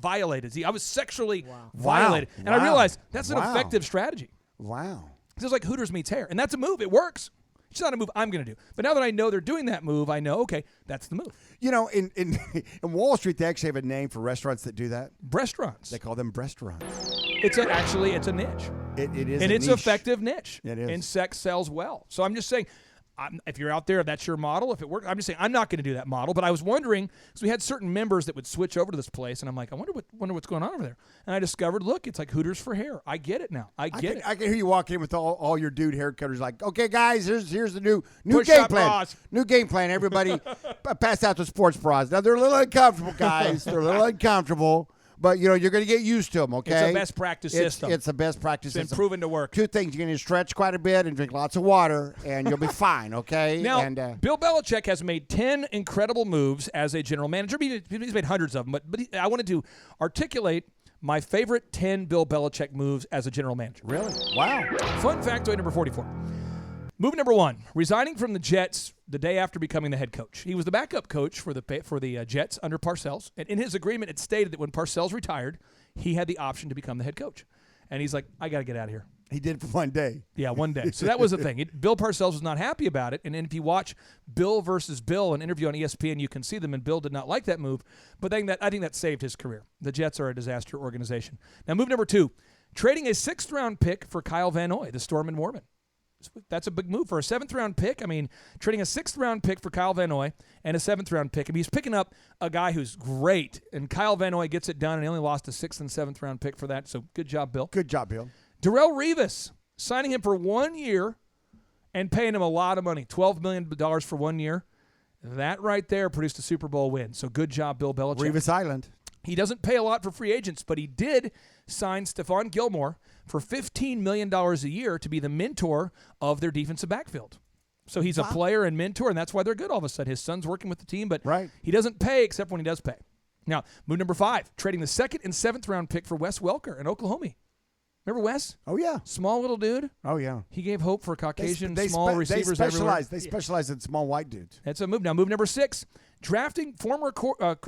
violated. See, I was sexually violated. And I realized that's an effective strategy. Wow. It's like Hooters meets hair. And that's a move. It works. It's not a move I'm going to do. But now that I know they're doing that move, I know, okay, that's the move. You know, in Wall Street, they actually have a name for restaurants that do that. Restaurants. They call them restaurants. It's a niche. It is, And a it's niche. effective niche. It is. And sex sells well. So I'm just saying, if you're out there, if that's your model, if it works, I'm just saying I'm not going to do that model. But I was wondering, because we had certain members that would switch over to this place, and I'm like, I wonder what's going on over there. And I discovered, look, it's like Hooters for hair. I get it now. I get it. I can hear you walk in with all your dude haircutters like, okay, guys, here's the new Push game up plan. bras. New game plan. Everybody pass out the sports bras. Now, they're a little uncomfortable, guys. They're a little uncomfortable. But, you're going to get used to them, okay? It's a best practice system. It's a best practice It's been system. proven to work. Two things. You're going to stretch quite a bit and drink lots of water, and you'll be fine, okay? Now, and, Bill Belichick has made 10 incredible moves as a general manager. He's made hundreds of them, but I wanted to articulate my favorite 10 Bill Belichick moves as a general manager. Really? Wow. Fun factoid number 44. Move number 1, resigning from the Jets the day after becoming the head coach. He was the backup coach for the Jets under Parcells, and in his agreement, it stated that when Parcells retired, he had the option to become the head coach. And he's like, I got to get out of here. He did it for one day. Yeah, one day. So that was the thing. Bill Parcells was not happy about it. And then if you watch Bill versus Bill, an interview on ESPN, you can see them. And Bill did not like that move. But I think that saved his career. The Jets are a disaster organization. Now, move number 2, trading a 6th-round pick for Kyle Van Noy, the Storm and Mormon. That's a big move for a 7th-round pick. I mean, trading a 6th-round pick for Kyle Van Noy and a 7th-round pick. I mean, he's picking up a guy who's great, and Kyle Van Noy gets it done, and he only lost a 6th and 7th-round pick for that. So good job, Bill. Good job, Bill. Darrelle Revis, signing him for 1 year and paying him a lot of money, $12 million for 1 year. That right there produced a Super Bowl win. So good job, Bill Belichick. Revis Island. He doesn't pay a lot for free agents, but he did sign Stephon Gilmore for $15 million a year to be the mentor of their defensive backfield. So he's a player and mentor, and that's why they're good all of a sudden. His son's working with the team, but he doesn't pay except when he does pay. Now, move number 5, trading the 2nd and 7th-round pick for Wes Welker in Oklahoma. Remember Wes? Oh, yeah. Small little dude. Oh, yeah. He gave hope for Caucasian small receivers everywhere. They specialize in small white dudes. That's a move. Now, move number 6, drafting former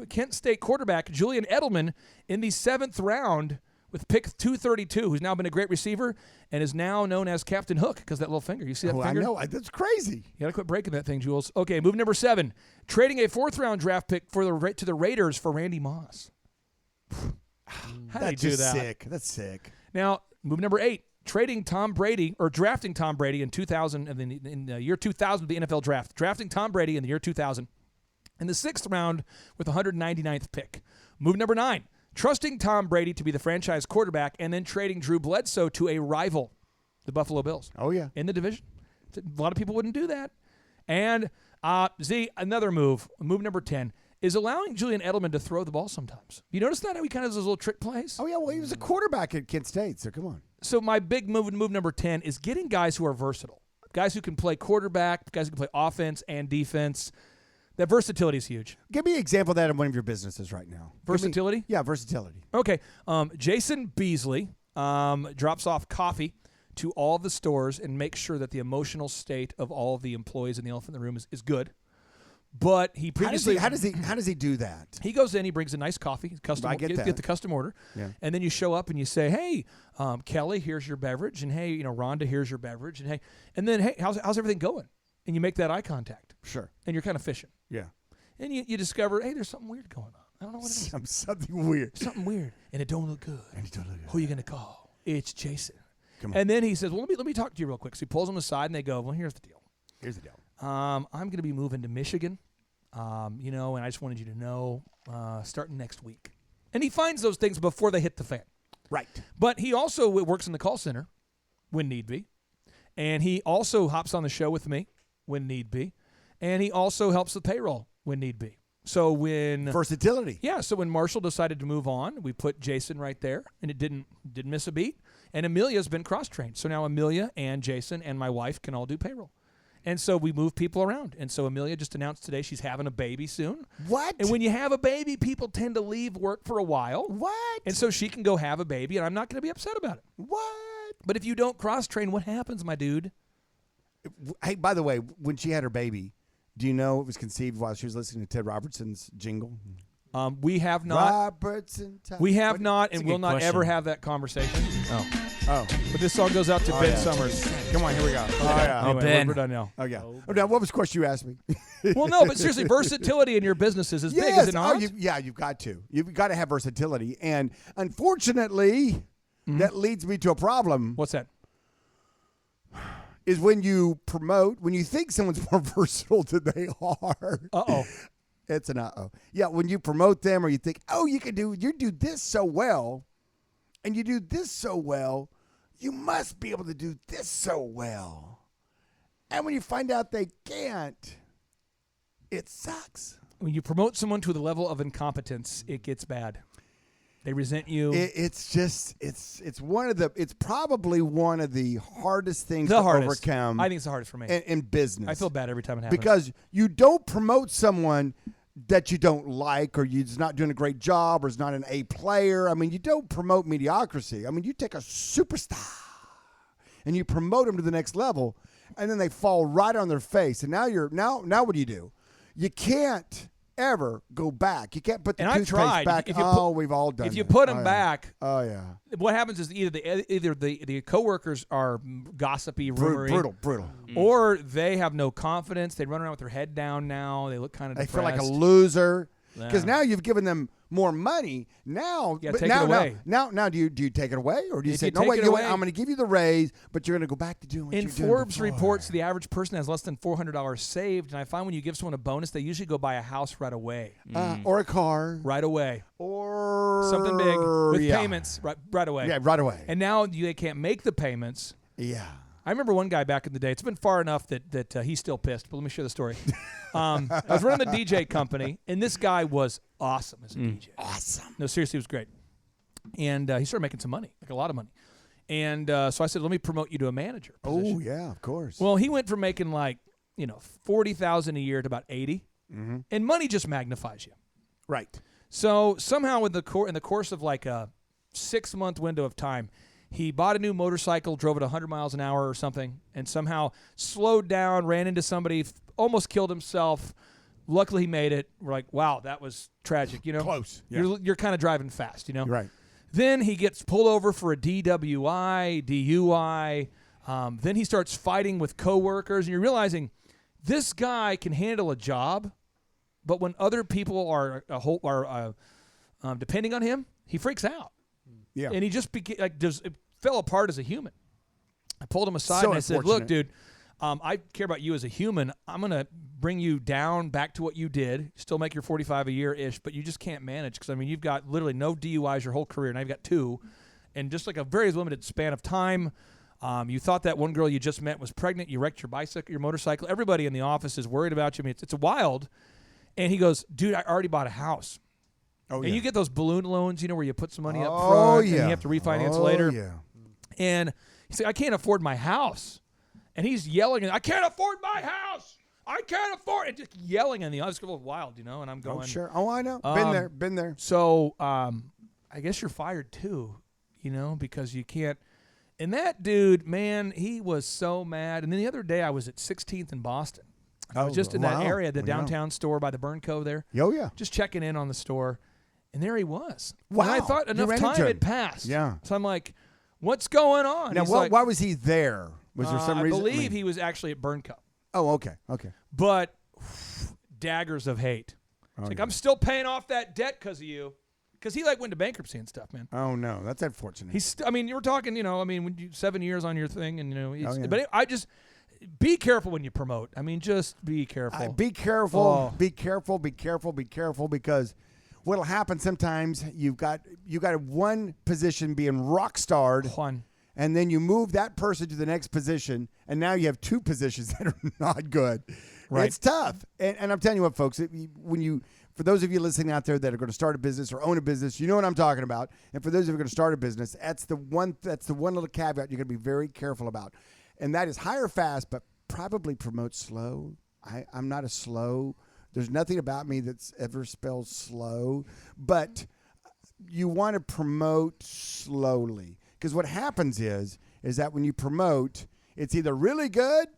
Kent State quarterback Julian Edelman in the 7th round with pick 232, who's now been a great receiver and is now known as Captain Hook because that little finger. You see that finger? I know. That's crazy. You got to quit breaking that thing, Jules. Okay, move number 7, trading a 4th-round draft pick to the Raiders for Randy Moss. How did he do that? Sick. That's sick. Now, move number 8, drafting Tom Brady in 2000 in the year 2000 the NFL draft. Drafting Tom Brady in the year 2000 in the 6th round with the 199th pick. Move number 9, trusting Tom Brady to be the franchise quarterback and then trading Drew Bledsoe to a rival, the Buffalo Bills. Oh, yeah. In the division. A lot of people wouldn't do that. And, another move number 10, is allowing Julian Edelman to throw the ball sometimes. You notice that? How he kind of does those little trick plays? Oh, yeah. Well, he was a quarterback at Kent State, so come on. So my big move number 10 is getting guys who are versatile. Guys who can play quarterback, guys who can play offense and defense. That versatility is huge. Give me an example of that in one of your businesses right now. Versatility? Yeah, versatility. Okay. Jason Beasley drops off coffee to all the stores and makes sure that the emotional state of all of the employees in the elephant in the room is good. But he previously how does he do that? He goes in, he brings a nice coffee, get the custom order, and then you show up and you say, "Hey, Kelly, here's your beverage," and "Hey, Rhonda, here's your beverage," and then "Hey, how's everything going?" And you make that eye contact. Sure. And you're kind of fishing. Yeah. And you discover, hey, there's something weird going on. I don't know what it is. Something weird. Something weird, and it don't look good. Who are you gonna call? It's Jason. Come on. And then he says, "Well, let me talk to you real quick." So he pulls him aside, and they go, "Well, here's the deal. I'm going to be moving to Michigan, and I just wanted you to know, starting next week." And he finds those things before they hit the fan. Right. But he also works in the call center, when need be. And he also hops on the show with me when need be. And he also helps with payroll when need be. So when versatility. Yeah, so when Marshall decided to move on, we put Jason right there, and it didn't miss a beat. And Amelia's been cross-trained. So now Amelia and Jason and my wife can all do payroll. And so we move people around. And so Amelia just announced today she's having a baby soon. What? And when you have a baby, people tend to leave work for a while. What? And so she can go have a baby, and I'm not going to be upset about it. What? But if you don't cross-train, what happens, my dude? Hey, by the way, when she had her baby, do you know it was conceived while she was listening to Ted Robertson's jingle? We have not. Robertson. We have not, and a will good not question. ever have that conversation. Oh. But this song goes out to Ben Summers. Come on, here we go. Anyway, Ben. we're done now. Oh, yeah. Oh, now, what was the question you asked me? Well, no, but seriously, versatility in your business is as big, Yes. is it not? You've got to. You've got to have versatility. And unfortunately, that leads me to a problem. What's that? Is when you promote, when you think someone's more versatile than they are. Uh-oh. It's an uh-oh. Yeah, when you promote them or you think, oh, you do this so well, and you do this so well, you must be able to do this so well. And when you find out they can't, it sucks. When you promote someone to the level of incompetence, it gets bad. They resent you. It's probably one of the hardest things the to hardest. overcome. I think it's the hardest for me. in business. I feel bad every time it happens. because you don't promote someone that you don't like, or you're not doing a great job, or is not an A player. I mean, you don't promote mediocrity. I mean, you take a superstar and you promote them to the next level, and then they fall right on their face. And now what do? You can't ever go back. You can't put the And I've toothpaste tried. back. If you put- We've all done. if you that. put them Oh, yeah. back, Oh yeah, what happens is either the coworkers are gossipy, rumory, brutal. or they have no confidence. They run around with their head down now. They look kind of They depressed. feel like a loser because Yeah. now you've given them more money. Now, Yeah, but take now, it away. Now, do you take it away, or do you If say you no? take Wait, it you know what? away- I'm going to give you the raise, but you're going to go back to doing what In you're doing Forbes before. reports, the average person has less than $400 saved, and I find when you give someone a bonus, they usually go buy a house right away. Or a car, Right away. or Something big with yeah. payments right away. Yeah, right away. And now they can't make the payments. Yeah. I remember one guy back in the day. It's been far enough that he's still pissed, but let me share the story. I was running the DJ company, and this guy was awesome as a DJ. Awesome. No, seriously, he was great. And he started making some money, like a lot of money. And so I said, let me promote you to a manager position. Oh yeah, of course. Well, he went from making $40,000 a year to about $80,000, and money just magnifies you. right. So somehow in the course of like a 6-month window of time, he bought a new motorcycle, drove it 100 miles an hour or something, and somehow slowed down, ran into somebody, almost killed himself. Luckily, he made it. We're like, wow, that was tragic. Close. Yeah. You're kind of driving fast. You're right. Then he gets pulled over for a DWI, DUI. Then he starts fighting with coworkers, and you're realizing this guy can handle a job, but when other people are depending on him, he freaks out. Yeah. And he just it fell apart as a human. I pulled him aside So and I said, unfortunate. look, dude, I care about you as a human. I'm going to bring you down back to what you did, still make your 45 a year-ish, but you just can't manage because, you've got literally no DUIs your whole career. Now you've got 2. And just like a very limited span of time, you thought that one girl you just met was pregnant. You wrecked your motorcycle. Everybody in the office is worried about you. It's wild. And he goes, dude, I already bought a house. Oh, And yeah. you get those balloon loans, where you put some money up Oh, front yeah. and you have to refinance Oh, later. Yeah. And he said, I can't afford my house. And he's yelling, I can't afford my house. I can't afford it. Just yelling in the office. It's a little wild, and I'm going. Oh, sure. Oh, I know. Been there. So I guess you're fired too, because you can't. And that dude, man, he was so mad. And then the other day I was at 16th in Boston. I was just in that wow. area, the Wow. downtown store by the Burn Cove there. Oh, yeah. Just checking in on the store. And there he was. Wow. And I thought You enough ran time into him. had passed. Yeah. So I'm like, what's going on? Now, He's like, why was he there? Was there some I reason? believe he was actually at Burn Cove. Oh, okay. Okay. But daggers of hate. It's like, I'm still paying off that debt because of you. Because he went to bankruptcy and stuff, man. Oh, no. That's unfortunate. He's. You were talking. When you 7 years on your thing, and he's, yeah. but I just be careful when you promote. Just be careful. Be careful. Oh. Be careful. Be careful. Be careful. Because what'll happen sometimes, you've got one position being rock starred, Juan. and then you move that person to the next position, and now you have two positions that are not good. Right. It's tough. And I'm telling you what, folks, for those of you listening out there that are going to start a business or own a business, you know what I'm talking about. And for those of you who are going to start a business, that's the one little caveat you're going to be very careful about. And that is hire fast, but probably promote slow. I'm not a slow. There's nothing about me that's ever spelled slow, but you want to promote slowly. Because what happens is that when you promote, it's either really good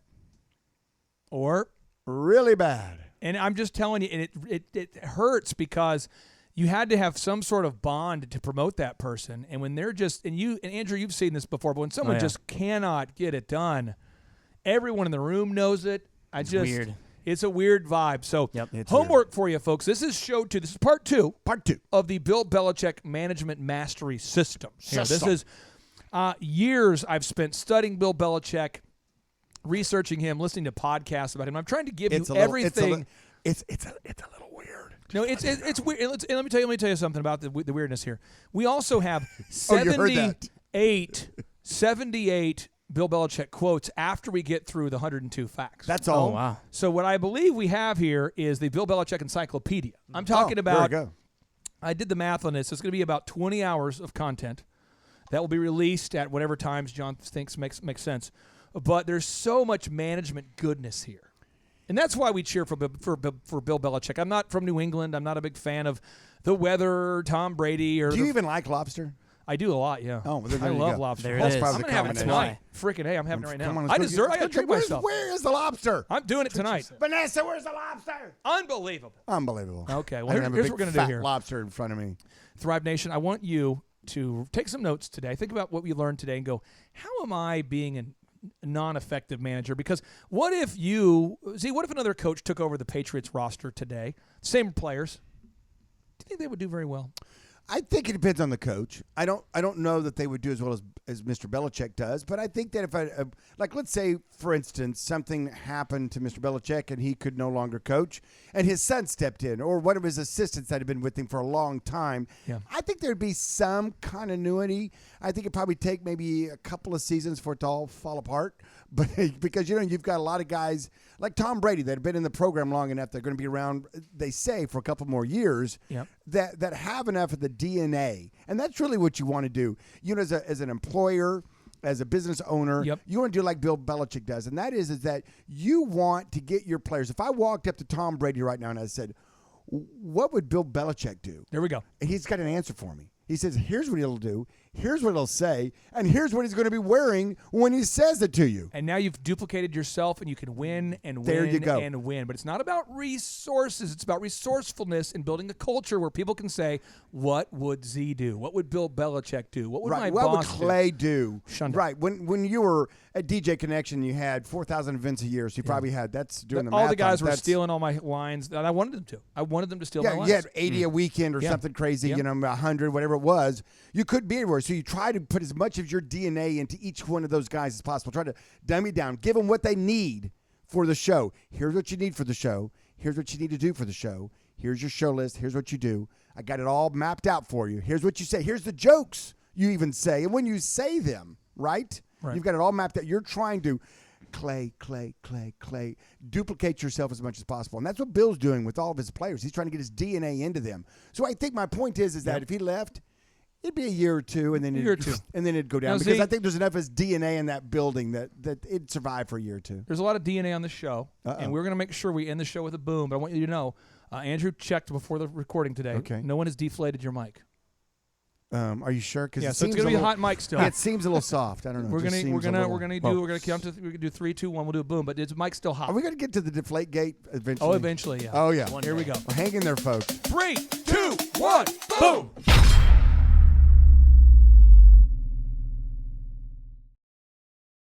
or really bad. And I'm just telling you, and it hurts because you had to have some sort of bond to promote that person. And when they're just, and Andrew, you've seen this before, but when someone just cannot get it done, everyone in the room knows it. It's weird. It's a weird vibe. So It's homework for you, folks. This is show 2. This is part 2. Part 2 of the Bill Belichick Management Mastery System. Here, this is years I've spent studying Bill Belichick, researching him, listening to podcasts about him. I'm trying to give you everything. It's a little weird. No, it's weird. And let me tell you something about the weirdness here. We also have You heard that. 78 Bill Belichick quotes after we get through the 102 facts. That's all. Oh, wow. So what I believe we have here is the Bill Belichick Encyclopedia. I'm talking about. There we go. I did the math on this. It's going to be about 20 hours of content that will be released at whatever times John thinks makes sense. But there's so much management goodness here. And that's why we cheer for Bill Belichick. I'm not from New England. I'm not a big fan of the weather, Tom Brady. Do you even like lobster? I do a lot, yeah. Oh, well, then I there you love go. lobster. There it That's is. probably I'm the going to have it combination. tonight. Freaking hey, I'm having it right now. Come on, I deserve it. I got to treat myself. Where is the lobster? I'm doing it tonight. Vanessa, where's the lobster? Unbelievable. Unbelievable. Okay, well, I don't here's have what a we're big going to do fat here. lobster in front of me. Thrive Nation, I want you to take some notes today. Think about what we learned today and go, how am I being a non-effective manager? Because what if another coach took over the Patriots roster today, same players, do you think they would do very well? I think it depends on the coach. I don't know that they would do as well as Mr. Belichick does, but I think that if let's say, for instance, something happened to Mr. Belichick and he could no longer coach, and his son stepped in, or one of his assistants that had been with him for a long time, I think there'd be some continuity. I think it'd probably take maybe a couple of seasons for it to all fall apart, but because you've got a lot of guys like Tom Brady that have been in the program long enough, they're going to be around, they say, for a couple more years, that have enough of the DNA. And that's really what you want to do. As an employer, as a business owner, you want to do like Bill Belichick does. And that is that you want to get your players. If I walked up to Tom Brady right now and I said, what would Bill Belichick do? There we go. And he's got an answer for me. He says, here's what he'll do, here's what he'll say, and here's what he's going to be wearing when he says it to you. And now you've duplicated yourself, and you can win and There win you go. and win. But it's not about resources. It's about resourcefulness and building a culture where people can say, what would Z do? What would Bill Belichick do? What would my What would boss Clay do? Shunda. Right. When you were at DJ Connection, you had 4,000 events a year, so you probably had, that's doing the math. All the guys on it. were That's- stealing all my lines, and I wanted them to. I wanted them to steal my Yeah, lines. you had 80 a weekend or something crazy, 100, whatever it was. You could be anywhere. So you try to put as much of your DNA into each one of those guys as possible. Try to dummy down. Give them what they need for the show. Here's what you need for the show. Here's what you need to do for the show. Here's your show list. Here's what you do. I got it all mapped out for you. Here's what you say. Here's the jokes you even say. And when you say them, right? You've got it all mapped out. You're trying to Clay, duplicate yourself as much as possible. And that's what Bill's doing with all of his players. He's trying to get his DNA into them. So I think my point is that if he left, it'd be a year or two, and then it'd go down. Now, because Z, I think there's enough of his DNA in that building that it'd survive for a year or two. There's a lot of DNA on the show, and we're going to make sure we end the show with a boom. But I want you to know, Andrew checked before the recording today. Okay. No one has deflated your mic. Are you sure? Because so it's going to be a hot mic still. It seems a little soft. I don't know. We're gonna count to we're gonna do 3, 2, 1. We'll do a boom, but it's mic's still hot. Are we going to get to the deflate gate eventually? Oh, eventually, yeah. Oh yeah. Here we go. Well, hang in there, folks. 3, 2, 1, boom.